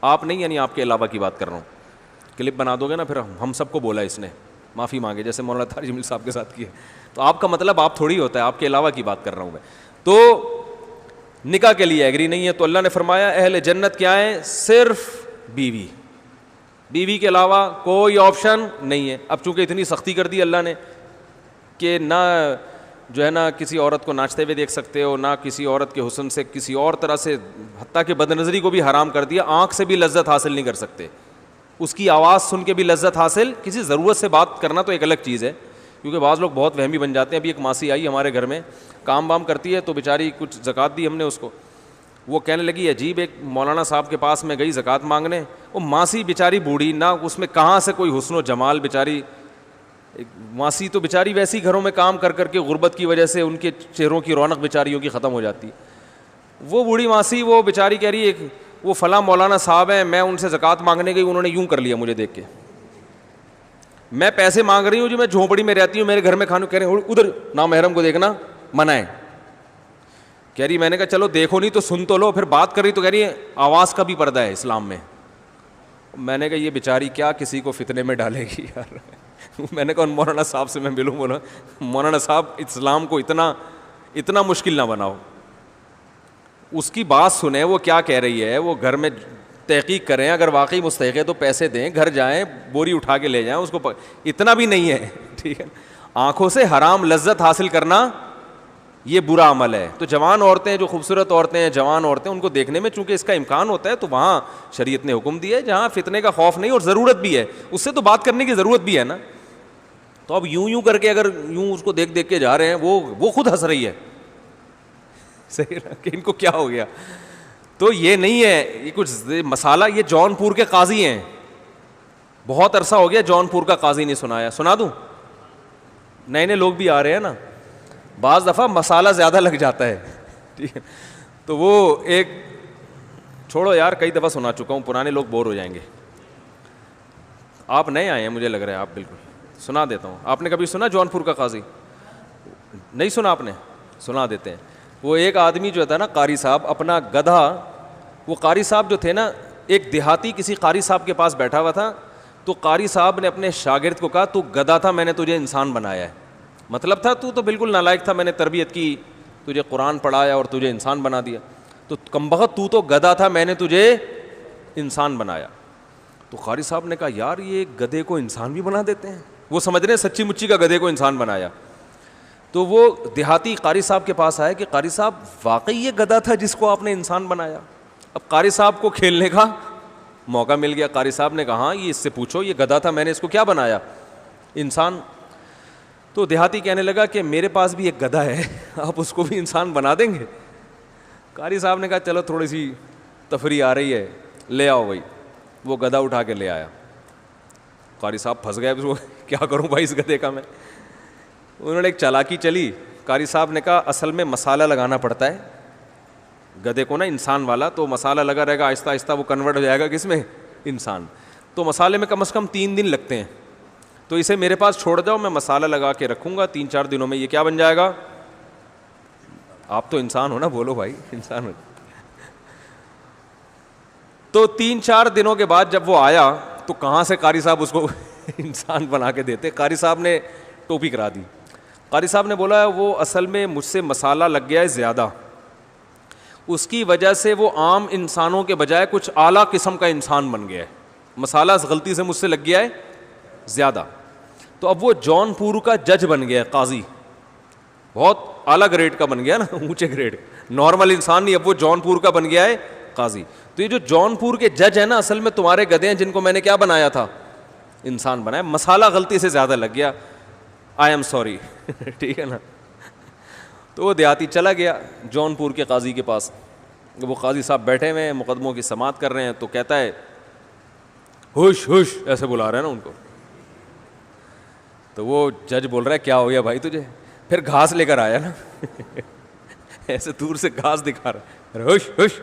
آپ نہیں، یعنی آپ کے علاوہ کی بات کر رہا ہوں. کلپ بنا دو گے نا پھر ہم سب کو بولا اس نے، معافی مانگے، جیسے مولانا طارق جمیل صاحب کے ساتھ کیا. تو آپ کا مطلب آپ تھوڑی ہوتا ہے، آپ کے علاوہ کی بات کر رہا ہوں میں. تو نکاح کے لیے ایگری نہیں ہے. تو اللہ نے فرمایا اہل جنت کیا ہے؟ صرف بیوی، بیوی کے علاوہ کوئی آپشن نہیں ہے. اب چونکہ اتنی سختی کر دی اللہ نے کہ نہ جو ہے نا کسی عورت کو ناچتے ہوئے دیکھ سکتے ہو، نہ کسی عورت کے حسن سے کسی اور طرح سے، حتیٰ کہ بد نظری کو بھی حرام کر دیا. آنکھ سے بھی لذت حاصل نہیں کر سکتے، اس کی آواز سن کے بھی لذت حاصل، کسی ضرورت سے بات کرنا تو ایک الگ چیز ہے، کیونکہ بعض لوگ بہت وہمی بن جاتے ہیں. ابھی ایک ماسی آئی ہمارے گھر میں، کام وام کرتی ہے، تو بیچاری کچھ زکوٰۃ دی ہم نے اس کو. وہ کہنے لگی عجیب، ایک مولانا صاحب کے پاس میں گئی زکوٰۃ مانگنے، وہ ماسی بیچاری بوڑھی، نہ اس میں کہاں سے کوئی حسن و جمال. بیچاری ماسی تو بیچاری ویسی گھروں میں کام کر کر کے غربت کی وجہ سے ان کے چہروں کی رونق بیچاریوں کی ختم ہو جاتی. وہ بوڑھی ماسی، وہ بیچاری کہہ رہی ہے وہ فلاں مولانا صاحب ہیں، میں ان سے زکوٰۃ مانگنے گئی، انہوں نے یوں کر لیا مجھے دیکھ کے. میں پیسے مانگ رہی ہوں جو میں جھونپڑی میں رہتی ہوں، میرے گھر میں کھانا، کہہ رہے ہیں ادھر نامحرم کو دیکھنا منع ہے. کہہ رہی میں نے کہا چلو دیکھو نہیں تو سن تو لو. پھر بات کر رہی تو کہہ رہی ہے آواز کا بھی پردہ ہے اسلام میں. میں نے کہا یہ بیچاری کیا کسی کو فتنے میں ڈالے گی یار. میں نے کہا مولانا صاحب سے میں ملوں. بولا مولانا صاحب اسلام کو اتنا مشکل نہ بناؤ. اس کی بات سنیں وہ کیا کہہ رہی ہے، وہ گھر میں تحقیق کریں، اگر واقعی مستحق ہے تو پیسے دیں، گھر جائیں، بوری اٹھا کے لے جائیں اس کو. اتنا بھی نہیں ہے، ٹھیک ہے. آنکھوں سے حرام لذت حاصل کرنا یہ برا عمل ہے. تو جوان عورتیں، جو خوبصورت عورتیں ہیں، جوان عورتیں، ان کو دیکھنے میں چونکہ اس کا امکان ہوتا ہے تو وہاں شریعت نے حکم دیا ہے جہاں فتنے کا خوف نہیں اور ضرورت بھی ہے، اس سے تو بات کرنے کی ضرورت بھی ہے نا. تو اب یوں کر کے اگر یوں اس کو دیکھ کے جا رہے ہیں، وہ خود ہنس رہی ہے، صحیح نا، کہ ان کو کیا ہو گیا. تو یہ نہیں ہے، یہ کچھ مسالہ. یہ جون پور کے قاضی ہیں، بہت عرصہ ہو گیا جون پور کا قاضی نہیں سنایا. سنا دوں؟ نئے لوگ بھی آ رہے ہیں نا، بعض دفعہ مسالہ زیادہ لگ جاتا ہے، ٹھیک ہے. تو وہ ایک چھوڑو یار، کئی دفعہ سنا چکا ہوں، پرانے لوگ بور ہو جائیں گے. آپ نئے آئے ہیں مجھے لگ رہا ہے، آپ بالکل سنا دیتا ہوں. آپ نے کبھی سنا جون پور کا قاضی؟ نہیں سنا آپ نے؟ سنا دیتے ہیں. وہ ایک آدمی جو تھا نا، قاری صاحب، اپنا گدھا، وہ قاری صاحب جو تھے نا، ایک دیہاتی کسی قاری صاحب کے پاس بیٹھا ہوا تھا. تو قاری صاحب نے اپنے شاگرد کو کہا تو گدھا تھا، میں نے تجھے انسان بنایا ہے. مطلب تھا تو بالکل نالائق تھا، میں نے تربیت کی، تجھے قرآن پڑھایا اور تجھے انسان بنا دیا. تو کمبخت تو گدھا تھا، میں نے تجھے انسان بنایا. تو قاری صاحب نے کہا یار یہ گدھے کو انسان بھی بنا دیتے ہیں. وہ سمجھ رہے ہیں سچی مچی کا گدھے کو انسان بنایا. تو وہ دیہاتی قاری صاحب کے پاس آئے کہ قاری صاحب واقعی یہ گدھا تھا جس کو آپ نے انسان بنایا؟ اب قاری صاحب کو کھیلنے کا موقع مل گیا. قاری صاحب نے کہا ہاں یہ اس سے پوچھو، یہ گدھا تھا، میں نے اس کو کیا بنایا؟ انسان. تو دیہاتی کہنے لگا کہ میرے پاس بھی ایک گدھا ہے، آپ اس کو بھی انسان بنا دیں گے؟ قاری صاحب نے کہا چلو تھوڑی سی تفریح آ رہی ہے، لے آؤ بھائی. وہ گدھا اٹھا کے لے آیا. قاری صاحب پھنس گئے، کیا کروں بھائی اس گدھے کا میں. انہوں نے ایک چالاکی چلی. قاری صاحب نے کہا اصل میں مسالہ لگانا پڑتا ہے گدھے کو نا، انسان والا، تو مسالہ لگا رہے گا، آہستہ آہستہ وہ کنورٹ ہو جائے گا کس میں؟ انسان. تو مسالے میں کم از کم 3 دن لگتے ہیں، تو اسے میرے پاس چھوڑ جاؤ، میں مسالہ لگا کے رکھوں گا، 3-4 دنوں میں یہ کیا بن جائے گا؟ آپ تو انسان ہو نا، بولو بھائی انسان ہو. تو 3-4 دنوں کے بعد جب وہ آیا تو کہاں سے قاری صاحب اس کو انسان بنا کے دیتے. قاری صاحب نے ٹوپی کرا دی. قاری صاحب نے بولا وہ اصل میں مجھ سے مسالہ لگ گیا ہے زیادہ, اس کی وجہ سے وہ عام انسانوں کے بجائے کچھ اعلیٰ قسم کا انسان بن گیا ہے, مسالہ غلطی سے مجھ سے لگ گیا ہے زیادہ. تو اب وہ جون پور کا جج بن گیا ہے, قاضی, بہت اعلیٰ گریڈ کا بن گیا نا, اونچے گریڈ, نارمل انسان نہیں, اب وہ جون پور کا بن گیا ہے قاضی. تو یہ جو جون پور کے جج ہیں نا, اصل میں تمہارے گدھے ہیں جن کو میں نے کیا بنایا تھا, انسان بنایا, مسالہ غلطی سے زیادہ لگ گیا, آئی ایم سوری. ٹھیک ہے نا. تو وہ دیہاتی چلا گیا جون پور کے قاضی کے پاس. وہ قاضی صاحب بیٹھے ہوئے ہیں, مقدموں کی سماعت کر رہے ہیں, تو کہتا ہے ہوش ہوش, ایسے بلا رہے ہیں نا ان کو. تو وہ جج بول رہا ہے کیا ہو گیا بھائی تجھے, پھر گھاس لے کر آیا نا, ایسے دور سے گھاس دکھا رہا ہے, ہوش ہوش.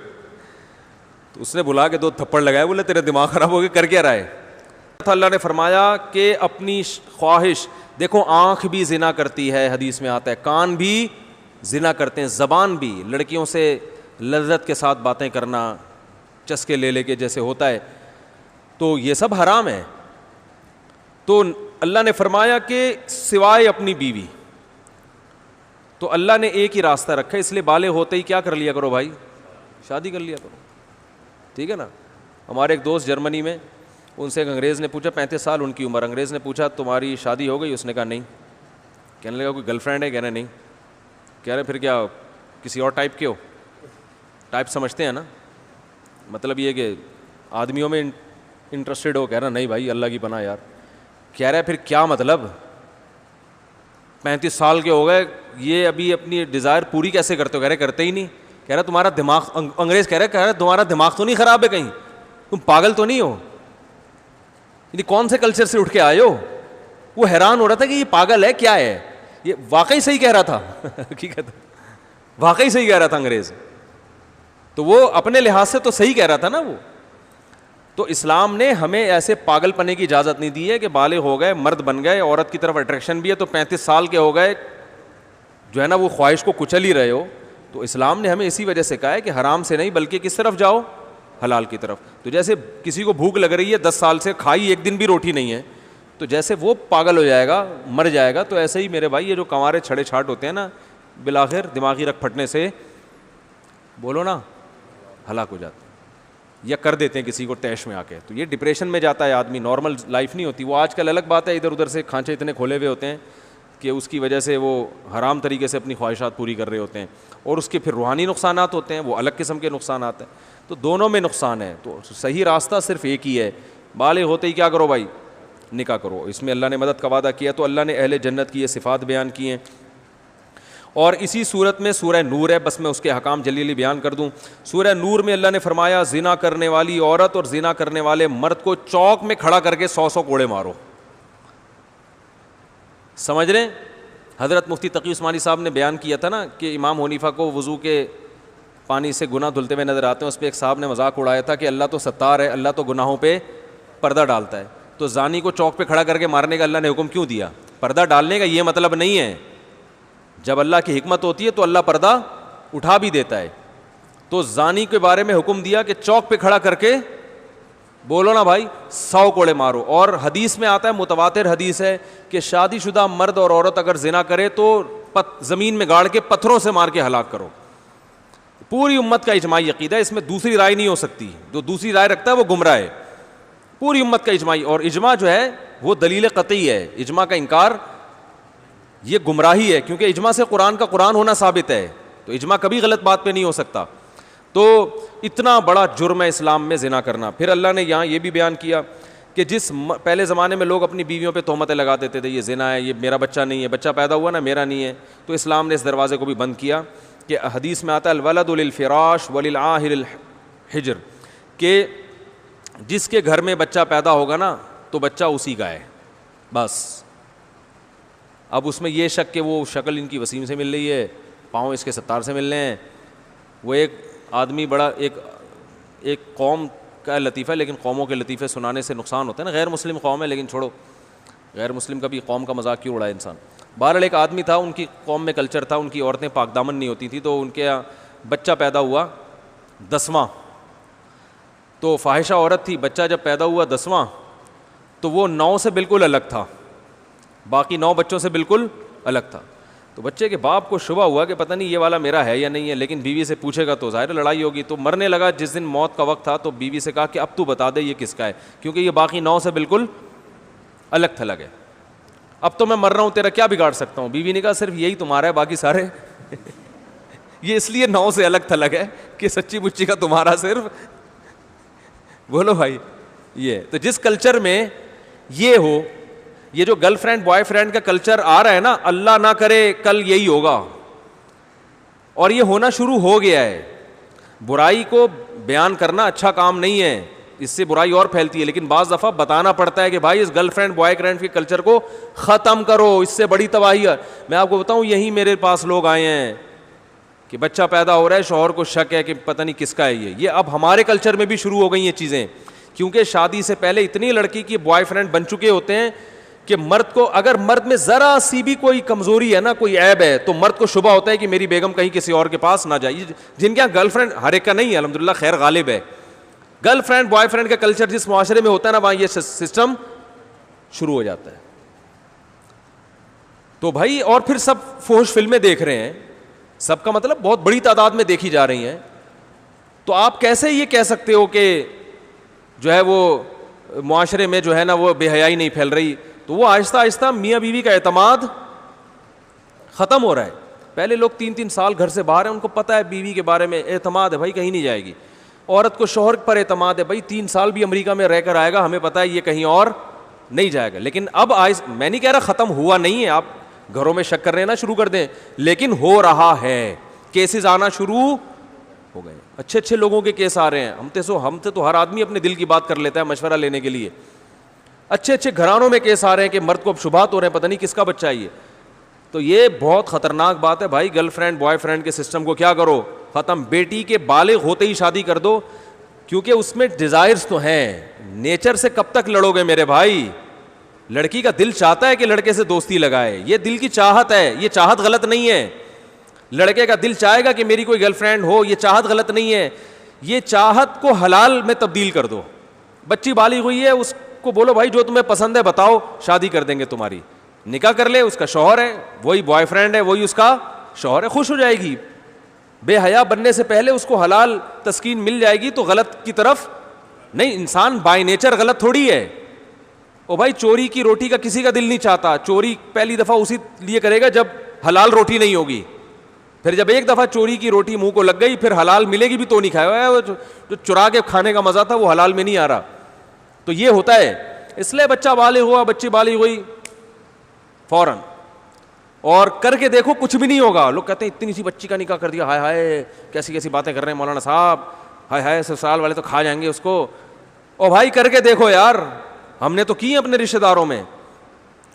تو اس نے بلا کے 2 تھپڑ لگائے, بولے تیرے دماغ خراب ہو گیا, کر کیا رہا ہے. اللہ نے فرمایا کہ اپنی خواہش, دیکھو آنکھ بھی زنا کرتی ہے, حدیث میں آتا ہے, کان بھی زنا کرتے ہیں, زبان بھی, لڑکیوں سے لذت کے ساتھ باتیں کرنا, چسکے لے لے کے جیسے ہوتا ہے, تو یہ سب حرام ہے. تو اللہ نے فرمایا کہ سوائے اپنی بیوی. تو اللہ نے ایک ہی راستہ رکھا, اس لیے بالغ ہوتے ہی کیا کر لیا کرو بھائی, شادی کر لیا کرو. ٹھیک ہے نا. ہمارے ایک دوست جرمنی میں, ان سے ایک انگریز نے پوچھا, 35 سال ان کی عمر, انگریز نے پوچھا تمہاری شادی ہو گئی, اس نے کہا نہیں. کہنے لگا کوئی گرل فرینڈ ہے, کہہ رہے نہیں. کہہ رہے پھر کیا کسی اور ٹائپ کے ہو, ٹائپ سمجھتے ہیں نا, مطلب یہ کہ آدمیوں میں انٹرسٹڈ ہو. کہہ رہا نہیں بھائی اللہ کی پناہ یار. کہہ رہا ہے پھر کیا مطلب, 35 سال کے ہو گئے, یہ ابھی اپنی ڈیزائر پوری کیسے کرتے ہو. کہہ رہے کرتے ہی نہیں. کہہ رہا تمہارا دماغ, انگریز کہہ رہا تمہارا دماغ تو نہیں خراب ہے کہیں, تم پاگل تو نہیں ہو, یعنی کون سے کلچر سے اٹھ کے آئے ہو. وہ حیران ہو رہا تھا کہ یہ پاگل ہے کیا ہے, یہ واقعی صحیح کہہ رہا تھا. حقیقت واقعی صحیح کہہ رہا تھا انگریز, تو وہ اپنے لحاظ سے تو صحیح کہہ رہا تھا نا وہ. تو اسلام نے ہمیں ایسے پاگل پنے کی اجازت نہیں دی ہے کہ بالغ ہو گئے, مرد بن گئے, عورت کی طرف اٹریکشن بھی ہے, تو 35 سال کے ہو گئے جو ہے نا وہ خواہش کو کچل ہی رہے ہو. تو اسلام نے ہمیں اسی وجہ سے کہا ہے کہ حرام سے نہیں بلکہ کس طرف جاؤ, حلال کی طرف. تو جیسے کسی کو بھوک لگ رہی ہے, 10 سال سے کھائی ایک دن بھی روٹی نہیں ہے, تو جیسے وہ پاگل ہو جائے گا, مر جائے گا, تو ایسے ہی میرے بھائی یہ جو کنوارے چھڑے چھاٹ ہوتے ہیں نا, بالآخر دماغی رگ پھٹنے سے بولو نا ہلاک ہو جاتے ہیں, یا کر دیتے ہیں کسی کو تیش میں آ کے. تو یہ ڈپریشن میں جاتا ہے آدمی, نارمل لائف نہیں ہوتی. وہ آج کل الگ بات ہے, ادھر ادھر سے کھانچے اتنے کھولے ہوئے ہوتے ہیں کہ اس کی وجہ سے وہ حرام طریقے سے اپنی خواہشات پوری کر رہے ہوتے ہیں, اور اس کے پھر روحانی نقصانات ہوتے ہیں, وہ الگ قسم کے نقصانات ہیں. تو دونوں میں نقصان ہے. تو صحیح راستہ صرف ایک ہی ہے, بالغ ہوتے ہی کیا کرو بھائی, نکاح کرو. اس میں اللہ نے مدد کا وعدہ کیا. تو اللہ نے اہل جنت کی یہ صفات بیان کی ہیں. اور اسی صورت میں سورہ نور ہے, بس میں اس کے احکام جلیلی بیان کر دوں. سورہ نور میں اللہ نے فرمایا زنا کرنے والی عورت اور زنا کرنے والے مرد کو چوک میں کھڑا کر کے 100 کوڑے مارو. سمجھ رہے ہیں, حضرت مفتی تقی عثمانی صاحب نے بیان کیا تھا نا کہ امام حنیفہ کو وضو کے پانی سے گناہ دھلتے ہوئے نظر آتے ہیں. اس پہ ایک صاحب نے مذاق اڑایا تھا کہ اللہ تو ستار ہے, اللہ تو گناہوں پہ پردہ ڈالتا ہے, تو زانی کو چوک پہ کھڑا کر کے مارنے کا اللہ نے حکم کیوں دیا؟ پردہ ڈالنے کا یہ مطلب نہیں ہے. جب اللہ کی حکمت ہوتی ہے تو اللہ پردہ اٹھا بھی دیتا ہے. تو زانی کے بارے میں حکم دیا کہ چوک پہ کھڑا کر کے بولو نا بھائی 100 کوڑے مارو. اور حدیث میں آتا ہے, متواتر حدیث ہے, کہ شادی شدہ مرد اور عورت اگر زنا کرے تو زمین میں گاڑ کے پتھروں سے مار کے ہلاک کرو. پوری امت کا اجماعی عقیدہ ہے, اس میں دوسری رائے نہیں ہو سکتی. جو دوسری رائے رکھتا ہے وہ گمراہ ہے. پوری امت کا اجماعی, اور اجماع جو ہے وہ دلیل قطعی ہے. اجماع کا انکار یہ گمراہی ہے, کیونکہ اجماع سے قرآن کا قرآن ہونا ثابت ہے. تو اجماع کبھی غلط بات پہ نہیں ہو سکتا. تو اتنا بڑا جرم ہے اسلام میں زنا کرنا. پھر اللہ نے یہاں یہ بھی بیان کیا کہ جس پہلے زمانے میں لوگ اپنی بیویوں پہ تہمتیں لگا دیتے تھے, یہ زنا ہے, یہ میرا بچہ نہیں ہے, بچہ پیدا ہوا نا میرا نہیں ہے, تو اسلام نے اس دروازے کو بھی بند کیا. کہ حدیث میں آتا ہے الولد للفراش وللعاہر الحجر, کہ جس کے گھر میں بچہ پیدا ہوگا نا تو بچہ اسی کا ہے بس. اب اس میں یہ شک کہ وہ شکل ان کی وسیم سے مل رہی ہے, پاؤں اس کے ستار سے مل رہے ہیں. وہ ایک آدمی بڑا ایک قوم کا لطیفہ, لیکن قوموں کے لطیفے سنانے سے نقصان ہوتا ہے نا. غیر مسلم قوم ہے لیکن چھوڑو, غیر مسلم کا بھی قوم کا مذاق کیوں اڑائے انسان. بہرحال ایک آدمی تھا, ان کی قوم میں کلچر تھا, ان کی عورتیں پاک دامن نہیں ہوتی تھیں, تو ان کے بچہ پیدا ہوا 10واں, تو فاحشہ عورت تھی, بچہ جب پیدا ہوا 10واں, تو وہ 9 سے بالکل الگ تھا, باقی 9 بچوں سے بالکل الگ تھا. تو بچے کے باپ کو شبہ ہوا کہ پتہ نہیں یہ والا میرا ہے یا نہیں ہے, لیکن بیوی سے پوچھے گا تو ظاہر لڑائی ہوگی. تو مرنے لگا, جس دن موت کا وقت تھا تو بیوی سے کہا کہ اب تو بتا دے یہ کس کا ہے, کیونکہ یہ باقی 9 سے بالکل الگ تھلگ ہے, اب تو میں مر رہا ہوں, تیرا کیا بگاڑ سکتا ہوں. بیوی نے کہا صرف یہی تمہارا ہے, باقی سارے یہ اس لیے 9 سے الگ تھلگ ہے کہ سچی بچی کا تمہارا صرف. بولو بھائی, یہ تو جس کلچر میں یہ ہو, یہ جو گرل فرینڈ بوائے فرینڈ کا کلچر آ رہا ہے نا, اللہ نہ کرے کل یہی ہوگا, اور یہ ہونا شروع ہو گیا ہے. برائی کو بیان کرنا اچھا کام نہیں ہے, اس سے برائی اور پھیلتی ہے, لیکن بعض دفعہ بتانا پڑتا ہے کہ بھائی اس گرل فرینڈ بوائے فرینڈ کے کلچر کو ختم کرو, اس سے بڑی تباہی ہے. میں آپ کو بتاؤں, یہی میرے پاس لوگ آئے ہیں کہ بچہ پیدا ہو رہا ہے, شوہر کو شک ہے کہ پتہ نہیں کس کا ہے یہ اب ہمارے کلچر میں بھی شروع ہو گئی یہ چیزیں, کیونکہ شادی سے پہلے اتنی لڑکی کی بوائے فرینڈ بن چکے ہوتے ہیں کہ مرد کو, اگر مرد میں ذرا سی بھی کوئی کمزوری ہے نا, کوئی عیب ہے, تو مرد کو شبہ ہوتا ہے کہ میری بیگم کہیں کسی اور کے پاس نہ جائے. جن کے یہاں گرل فرینڈ, ہر ایک کا نہیں ہے الحمدللہ, خیر غالب ہے, گرل فرینڈ بوائے فرینڈ کا کلچر جس معاشرے میں ہوتا ہے نا, وہاں یہ سسٹم شروع ہو جاتا ہے. تو بھائی, اور پھر سب فحش فلمیں دیکھ رہے ہیں, سب کا مطلب بہت بڑی تعداد میں دیکھی جا رہی ہیں, تو آپ کیسے یہ کہہ سکتے ہو کہ جو ہے وہ معاشرے میں جو ہے نا وہ بے حیائی نہیں پھیل رہی. تو وہ آہستہ آہستہ میاں بیوی کا اعتماد ختم ہو رہا ہے. پہلے لوگ 3-3 سال گھر سے باہر ہیں, ان کو پتہ ہے بیوی کے بارے میں, اعتماد ہے بھائی, کہیں نہیں جائے گی. عورت کو شوہر پر اعتماد ہے, بھائی 3 سال بھی امریکہ میں رہ کر آئے گا, ہمیں پتہ ہے یہ کہیں اور نہیں جائے گا. لیکن اب میں نہیں کہہ رہا ختم ہوا نہیں ہے, آپ گھروں میں شک کرنے نہ شروع کر دیں, لیکن ہو رہا ہے, کیسز آنا شروع ہو گئے, اچھے اچھے لوگوں کے کیس آ رہے ہیں. ہم تو ہر آدمی اپنے دل کی بات کر لیتا ہے مشورہ لینے کے لیے. اچھے اچھے گھرانوں میں کیس آ رہے ہیں کہ مرد کو اب شبہات ہو رہے ہیں, پتہ نہیں کس کا بچہ ہے یہ. تو یہ بہت خطرناک بات ہے بھائی. گرل فرینڈ بوائے فرینڈ کے سسٹم کو کیا کرو, ختم. بیٹی کے بالغ ہوتے ہی شادی کر دو, کیونکہ اس میں ڈیزائرز تو ہیں. نیچر سے کب تک لڑو گے میرے بھائی؟ لڑکی کا دل چاہتا ہے کہ لڑکے سے دوستی لگائے, یہ دل کی چاہت ہے, یہ چاہت غلط نہیں ہے. لڑکے کا دل چاہے گا کہ میری کوئی گرل فرینڈ ہو, یہ چاہت غلط نہیں ہے. یہ چاہت کو حلال میں تبدیل کر دو. بچی بالغ ہوئی ہے, اس کو بولو بھائی جو تمہیں پسند ہے بتاؤ, شادی کر دیں گے تمہاری, نکاح کر لے. اس کا شوہر ہے, وہی بوائے فرینڈ ہے, وہی اس کا شوہر ہے, خوش ہو جائے گی. بے حیا بننے سے پہلے اس کو حلال تسکین مل جائے گی, تو غلط کی طرف نہیں. انسان بائی نیچر غلط تھوڑی ہے. او بھائی, چوری کی روٹی کا کسی کا دل نہیں چاہتا. چوری پہلی دفعہ اسی لیے کرے گا جب حلال روٹی نہیں ہوگی. پھر جب ایک دفعہ چوری کی روٹی منہ کو لگ گئی, پھر حلال ملے گی بھی تو نہیں کھائے گا. جو چرا کے کھانے کا مزہ تھا وہ حلال میں نہیں آ رہا. تو یہ ہوتا ہے. اس لیے بچہ بالغ ہوا, بچی بالغ ہوئی, فوراً اور کر کے دیکھو کچھ بھی نہیں ہوگا. لوگ کہتے ہیں اتنی سی بچی کا نکاح کر دیا, ہائے ہائے کیسی کیسی باتیں کر رہے ہیں مولانا صاحب, ہائے ہائے سسرال والے تو کھا جائیں گے اس کو. او بھائی کر کے دیکھو یار, ہم نے تو کی اپنے رشتہ داروں میں,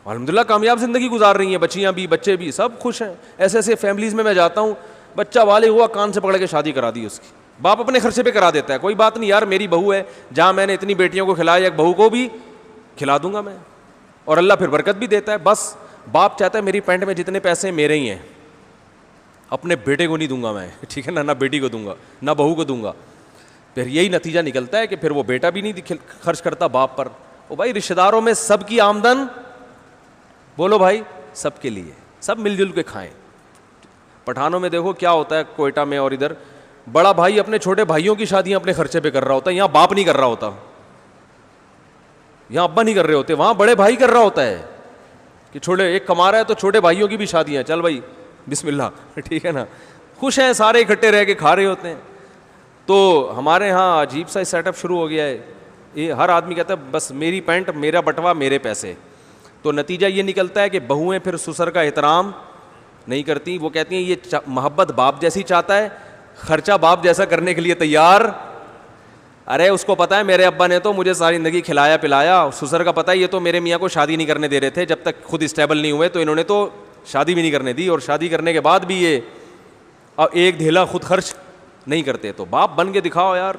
الحمدللہ کامیاب زندگی گزار رہی ہیں, بچیاں بھی بچے بھی سب خوش ہیں. ایسے ایسے فیملیز میں جاتا ہوں, بچہ بالغ ہوا, کان سے پکڑ کے شادی کرا دی اس کی. باپ اپنے خرچے پہ کرا دیتا ہے, کوئی بات نہیں یار میری بہو ہے, جہاں میں نے اتنی بیٹیوں کو کھلایا ایک بہو کو بھی کھلا دوں گا میں, اور اللہ پھر برکت بھی دیتا ہے. بس باپ چاہتا ہے میری پینٹ میں جتنے پیسے میرے ہی ہیں, اپنے بیٹے کو نہیں دوں گا میں, ٹھیک ہے نا, نہ بیٹی کو دوں گا نہ بہو کو دوں گا. پھر یہی نتیجہ نکلتا ہے کہ پھر وہ بیٹا بھی نہیں خرچ کرتا باپ پر. او بھائی رشتہ داروں میں سب کی آمدن, بولو بھائی, سب کے لیے, سب مل جل کے کھائیں. پٹھانوں میں دیکھو کیا ہوتا ہے, کوئٹہ میں اور ادھر, بڑا بھائی اپنے چھوٹے بھائیوں کی شادیاں اپنے خرچے پہ کر رہا ہوتا ہے. یہاں باپ نہیں کر رہا ہوتا, یہاں ابا نہیں کر رہے ہوتے, وہاں بڑے بھائی کر رہا ہوتا ہے کہ چھوٹے ایک کما رہا ہے تو چھوٹے بھائیوں کی بھی شادیاں, چل بھائی بسم اللہ, ٹھیک ہے نا, خوش ہیں سارے اکٹھے رہ کے کھا رہے ہوتے ہیں. تو ہمارے ہاں عجیب سا سیٹ اپ شروع ہو گیا ہے. یہ ہر آدمی کہتا ہے بس میری پینٹ میرا بٹوا میرے پیسے. تو نتیجہ یہ نکلتا ہے کہ بہویں پھر سسر کا احترام نہیں کرتی. وہ کہتی ہیں یہ محبت باپ جیسی چاہتا ہے, خرچہ باپ جیسا کرنے کے لیے تیار. ارے اس کو پتہ ہے میرے ابا نے تو مجھے ساری زندگی کھلایا پلایا, سسر کا پتہ ہے یہ تو میرے میاں کو شادی نہیں کرنے دے رہے تھے جب تک خود اسٹیبل نہیں ہوئے, تو انہوں نے تو شادی بھی نہیں کرنے دی, اور شادی کرنے کے بعد بھی یہ اب ایک دھیلا خود خرچ نہیں کرتے. تو باپ بن کے دکھاؤ یار,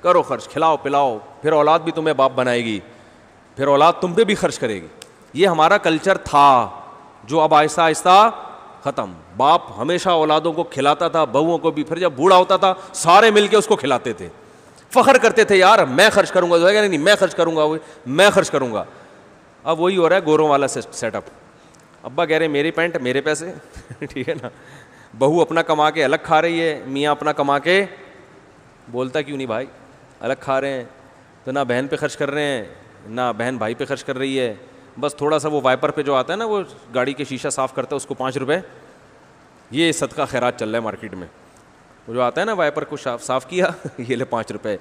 کرو خرچ, کھلاؤ پلاؤ, پھر اولاد بھی تمہیں باپ بنائے گی, پھر اولاد تم پہ بھی خرچ کرے گی. یہ ہمارا کلچر تھا جو اب آہستہ آہستہ ختم. باپ ہمیشہ اولادوں کو کھلاتا تھا, بہوؤں کو بھی, پھر جب بوڑھا ہوتا تھا سارے مل کے اس کو کھلاتے تھے. فخر کرتے تھے یار میں خرچ کروں گا, نہیں میں خرچ کروں گا, میں خرچ کروں گا. اب وہی ہو رہا ہے گوروں والا سیٹ اپ. ابا کہہ رہے میری پینٹ میرے پیسے, ٹھیک ہے نا. بہو اپنا کما کے الگ کھا رہی ہے, میاں اپنا کما کے, بولتا کیوں نہیں بھائی, الگ کھا رہے ہیں تو نہ بہن پہ خرچ کر رہے ہیں نہ بہن بھائی پہ خرچ کر رہی ہے. بس تھوڑا سا وہ وائپر پہ جو آتا ہے نا, وہ گاڑی کے شیشہ صاف کرتا ہے, اس کو 5 روپے, یہ صدقہ خیرات چل رہا ہے مارکیٹ میں. وہ جو آتا ہے نا وائپر کو صاف کیا, یہ لے 5 روپے,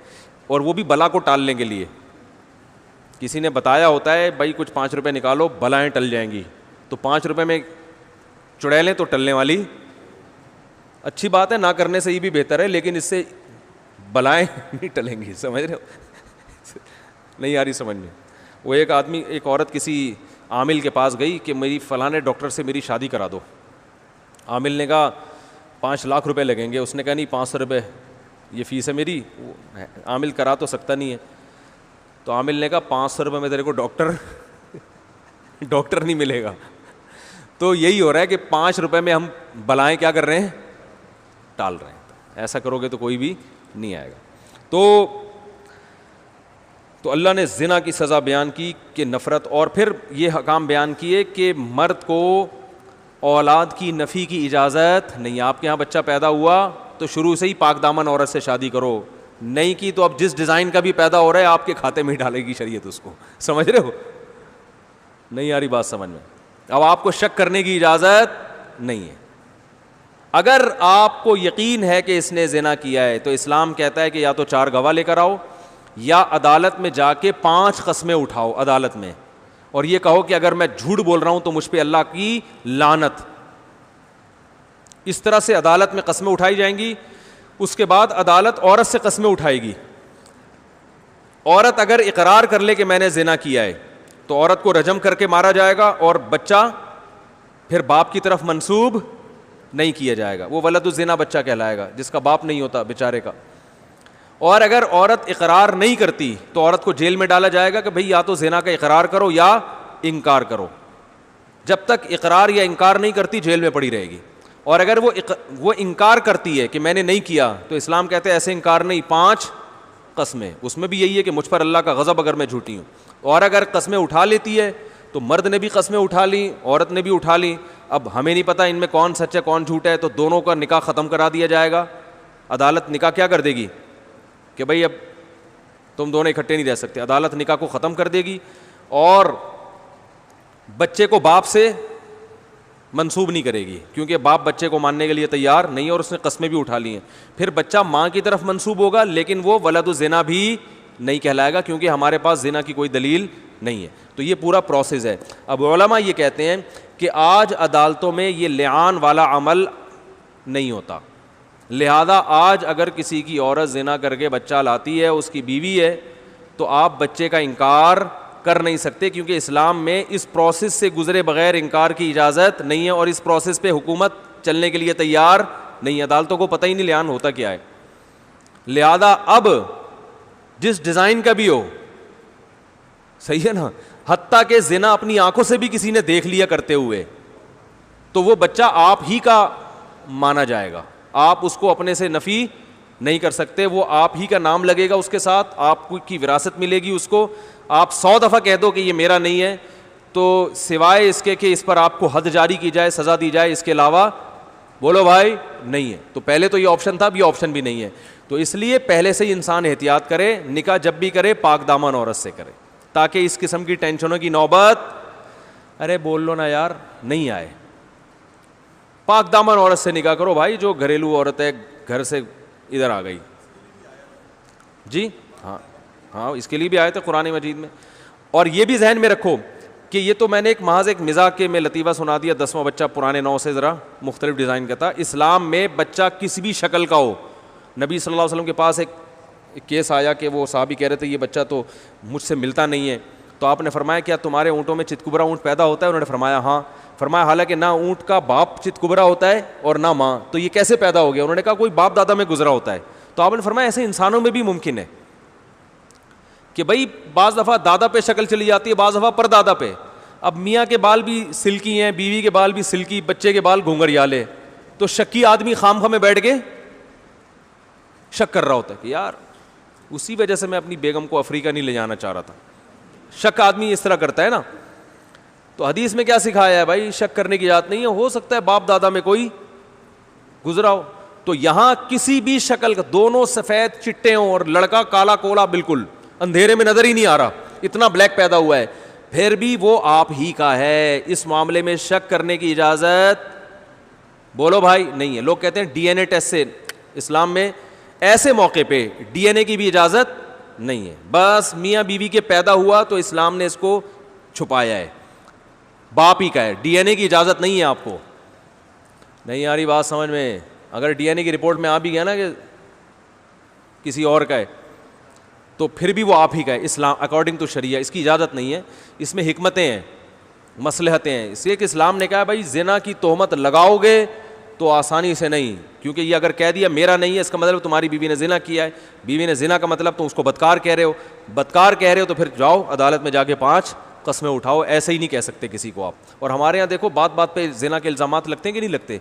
اور وہ بھی بلا کو ٹالنے کے لیے. کسی نے بتایا ہوتا ہے بھائی کچھ 5 روپے نکالو بلائیں ٹل جائیں گی, تو 5 روپے میں چڑیلیں تو ٹلنے والی اچھی بات ہے, نہ کرنے سے یہ بھی بہتر ہے, لیکن اس سے بلائیں نہیں ٹلیں گی. سمجھ رہے ہو, نہیں آ رہی سمجھ میں. وہ ایک عورت کسی عامل کے پاس گئی کہ میری فلاں ڈاکٹر سے میری شادی کرا دو. عامل نے کہا 5 لاکھ روپے لگیں گے. اس نے کہا نہیں 500 روپے یہ فیس ہے میری. عامل کرا تو سکتا نہیں ہے, تو عامل نے کہا 500 روپے میں تیرے کو ڈاکٹر نہیں ملے گا. تو یہی ہو رہا ہے کہ 5 روپے میں ہم بلائیں کیا کر رہے ہیں, ٹال رہے ہیں. ایسا کرو گے تو کوئی بھی نہیں آئے گا. تو اللہ نے زنا کی سزا بیان کی کہ نفرت, اور پھر یہ حکام بیان کیے کہ مرد کو اولاد کی نفی کی اجازت نہیں. آپ کے یہاں بچہ پیدا ہوا تو شروع سے ہی پاک دامن عورت سے شادی کرو, نہیں کی تو اب جس ڈیزائن کا بھی پیدا ہو رہا ہے آپ کے کھاتے میں ہی ڈالے گی شریعت اس کو. سمجھ رہے ہو, نہیں آ رہی بات سمجھ میں. اب آپ کو شک کرنے کی اجازت نہیں ہے. اگر آپ کو یقین ہے کہ اس نے زنا کیا ہے تو اسلام کہتا ہے کہ یا تو 4 گواہ لے کر آؤ, یا عدالت میں جا کے 5 قسمیں اٹھاؤ عدالت میں, اور یہ کہو کہ اگر میں جھوٹ بول رہا ہوں تو مجھ پہ اللہ کی لعنت. اس طرح سے عدالت میں قسمیں اٹھائی جائیں گی. اس کے بعد عدالت عورت سے قسمیں اٹھائے گی. عورت اگر اقرار کر لے کہ میں نے زنا کیا ہے تو عورت کو رجم کر کے مارا جائے گا, اور بچہ پھر باپ کی طرف منسوب نہیں کیا جائے گا. وہ ولد الزنا بچہ کہلائے گا جس کا باپ نہیں ہوتا بیچارے کا. اور اگر عورت اقرار نہیں کرتی تو عورت کو جیل میں ڈالا جائے گا کہ بھئی یا تو زنا کا اقرار کرو یا انکار کرو. جب تک اقرار یا انکار نہیں کرتی جیل میں پڑی رہے گی. اور اگر وہ انکار کرتی ہے کہ میں نے نہیں کیا تو اسلام کہتے ہیں ایسے انکار نہیں, 5 قسمیں. اس میں بھی یہی ہے کہ مجھ پر اللہ کا غضب اگر میں جھوٹی ہوں. اور اگر قسمیں اٹھا لیتی ہے تو مرد نے بھی قسمیں اٹھا لی, عورت نے بھی اٹھا لی. اب ہمیں نہیں پتہ ان میں کون سچ ہے کون جھوٹ ہے, تو دونوں کا نکاح ختم کرا دیا جائے گا. عدالت نکاح کیا کر دے گی کہ بھئی اب تم دونوں اکٹھے نہیں رہ سکتے. عدالت نکاح کو ختم کر دے گی, اور بچے کو باپ سے منسوب نہیں کرے گی, کیونکہ باپ بچے کو ماننے کے لیے تیار نہیں ہے اور اس نے قسمیں بھی اٹھا لی ہیں. پھر بچہ ماں کی طرف منسوب ہوگا, لیکن وہ ولد الزنا بھی نہیں کہلائے گا, کیونکہ ہمارے پاس زنا کی کوئی دلیل نہیں ہے. تو یہ پورا پروسیس ہے. اب علماء یہ کہتے ہیں کہ آج عدالتوں میں یہ لعان والا عمل نہیں ہوتا, لہذا آج اگر کسی کی عورت زنا کر کے بچہ لاتی ہے, اس کی بیوی ہے, تو آپ بچے کا انکار کر نہیں سکتے, کیونکہ اسلام میں اس پروسیس سے گزرے بغیر انکار کی اجازت نہیں ہے, اور اس پروسیس پہ حکومت چلنے کے لیے تیار نہیں ہے. عدالتوں کو پتہ ہی نہیں لعان ہوتا کیا ہے. لہذا اب جس ڈیزائن کا بھی ہو, صحیح ہے نا, حتیٰ کہ زنا اپنی آنکھوں سے بھی کسی نے دیکھ لیا کرتے ہوئے, تو وہ بچہ آپ ہی کا مانا جائے گا. آپ اس کو اپنے سے نفی نہیں کر سکتے, وہ آپ ہی کا نام لگے گا اس کے ساتھ, آپ کی وراثت ملے گی اس کو. آپ 100 دفعہ کہہ دو کہ یہ میرا نہیں ہے, تو سوائے اس کے کہ اس پر آپ کو حد جاری کی جائے, سزا دی جائے, اس کے علاوہ بولو بھائی نہیں ہے. تو پہلے تو یہ آپشن تھا, اب یہ آپشن بھی نہیں ہے. تو اس لیے پہلے سے ہی انسان احتیاط کرے, نکاح جب بھی کرے پاک دامن عورت سے کرے, تاکہ اس قسم کی ٹینشنوں کی نوبت, ارے بول لو نا یار, نہیں آئے. پاک دامن عورت سے نکاح کرو بھائی, جو گھریلو عورت ہے گھر سے ادھر آ گئی. جی ہاں ہاں, اس کے لیے بھی آئے تھے قرآن مجید میں. اور یہ بھی ذہن میں رکھو کہ یہ تو میں نے محض ایک مزاح کے میں لطیفہ سنا دیا, 10واں بچہ پرانے 9 سے ذرا مختلف ڈیزائن کا تھا. اسلام میں بچہ کسی بھی شکل کا ہو. نبی صلی اللہ علیہ وسلم کے پاس ایک کیس آیا کہ وہ صحابی کہہ رہے تھے یہ بچہ تو مجھ سے ملتا نہیں ہے, تو آپ نے فرمایا کیا تمہارے اونٹوں میں چتکبرا اونٹ پیدا ہوتا ہے؟ انہوں نے فرمایا ہاں. فرمایا حالانکہ نہ اونٹ کا باپ چتکبرا ہوتا ہے اور نہ ماں, تو یہ کیسے پیدا ہو گیا؟ انہوں نے کہا کوئی باپ دادا میں گزرا ہوتا ہے. تو آپ نے فرمایا ایسے انسانوں میں بھی ممکن ہے کہ بھائی بعض دفعہ دادا پہ شکل چلی جاتی ہے, بعض دفعہ پر دادا پہ. اب میاں کے بال بھی سلکی ہیں, بیوی کے بال بھی سلکی, بچے کے بال گھونگھریالے, تو شکی آدمی خام خواہ میں بیٹھ کے شک کر رہا ہوتا ہے کہ یار اسی وجہ سے میں اپنی بیگم کو افریقہ نہیں لے جانا چاہ رہا تھا. شک آدمی اس طرح کرتا ہے نا. تو حدیث میں کیا سکھایا ہے بھائی؟ شک کرنے کی اجازت نہیں ہے. ہو سکتا ہے باپ دادا میں کوئی گزرا ہو. تو یہاں کسی بھی شکل کا, دونوں سفید چٹے ہوں اور لڑکا کالا کولا بالکل اندھیرے میں نظر ہی نہیں آ رہا, اتنا بلیک پیدا ہوا ہے, پھر بھی وہ آپ ہی کا ہے. اس معاملے میں شک کرنے کی اجازت بولو بھائی نہیں ہے. لوگ کہتے ہیں ڈی این اے ٹیسٹ سے, اسلام میں ایسے موقع پہ ڈی این اے کی بھی اجازت نہیں ہے. بس میاں بیوی کے پیدا ہوا تو اسلام نے اس کو چھپایا ہے, باپ ہی کا ہے, ڈی این اے کی اجازت نہیں ہے آپ کو. نہیں آ رہی بات سمجھ میں؟ اگر ڈی این اے کی رپورٹ میں آ بھی گیا نا کہ کسی اور کا ہے تو پھر بھی وہ آپ ہی کا ہے. اسلام اکارڈنگ ٹو شریعہ اس کی اجازت نہیں ہے. اس میں حکمتیں ہیں, مصلحتیں ہیں. اس لیے کہ اسلام نے کہا بھائی زنا کی تہمت لگاؤ گے تو آسانی سے نہیں, کیونکہ یہ اگر کہہ دیا میرا نہیں ہے اس کا مطلب تمہاری بیوی نے زنا کیا ہے. بیوی نے زنا کا مطلب تم اس کو بدکار کہہ رہے ہو, بدکار کہہ رہے ہو تو پھر جاؤ عدالت میں جا کے 5 قسمیں اٹھاؤ. ایسے ہی نہیں کہہ سکتے کسی کو آپ. اور ہمارے یہاں دیکھو بات بات پہ زنا کے الزامات لگتے ہیں کہ نہیں لگتے؟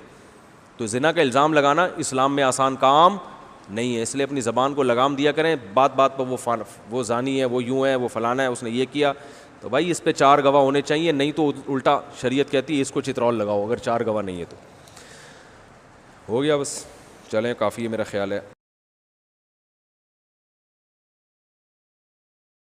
تو زنا کا الزام لگانا اسلام میں آسان کام نہیں ہے. اس لیے اپنی زبان کو لگام دیا کریں. بات بات پر وہ زانی ہے, وہ یوں ہے, وہ فلانا ہے, اس نے یہ کیا, تو بھائی اس پہ 4 گواہ ہونے چاہیے. نہیں تو الٹا شریعت کہتی ہے اس کو چترول لگاؤ اگر 4 گواہ نہیں ہے تو. ہو گیا بس, چلیں کافی ہے میرا خیال ہے.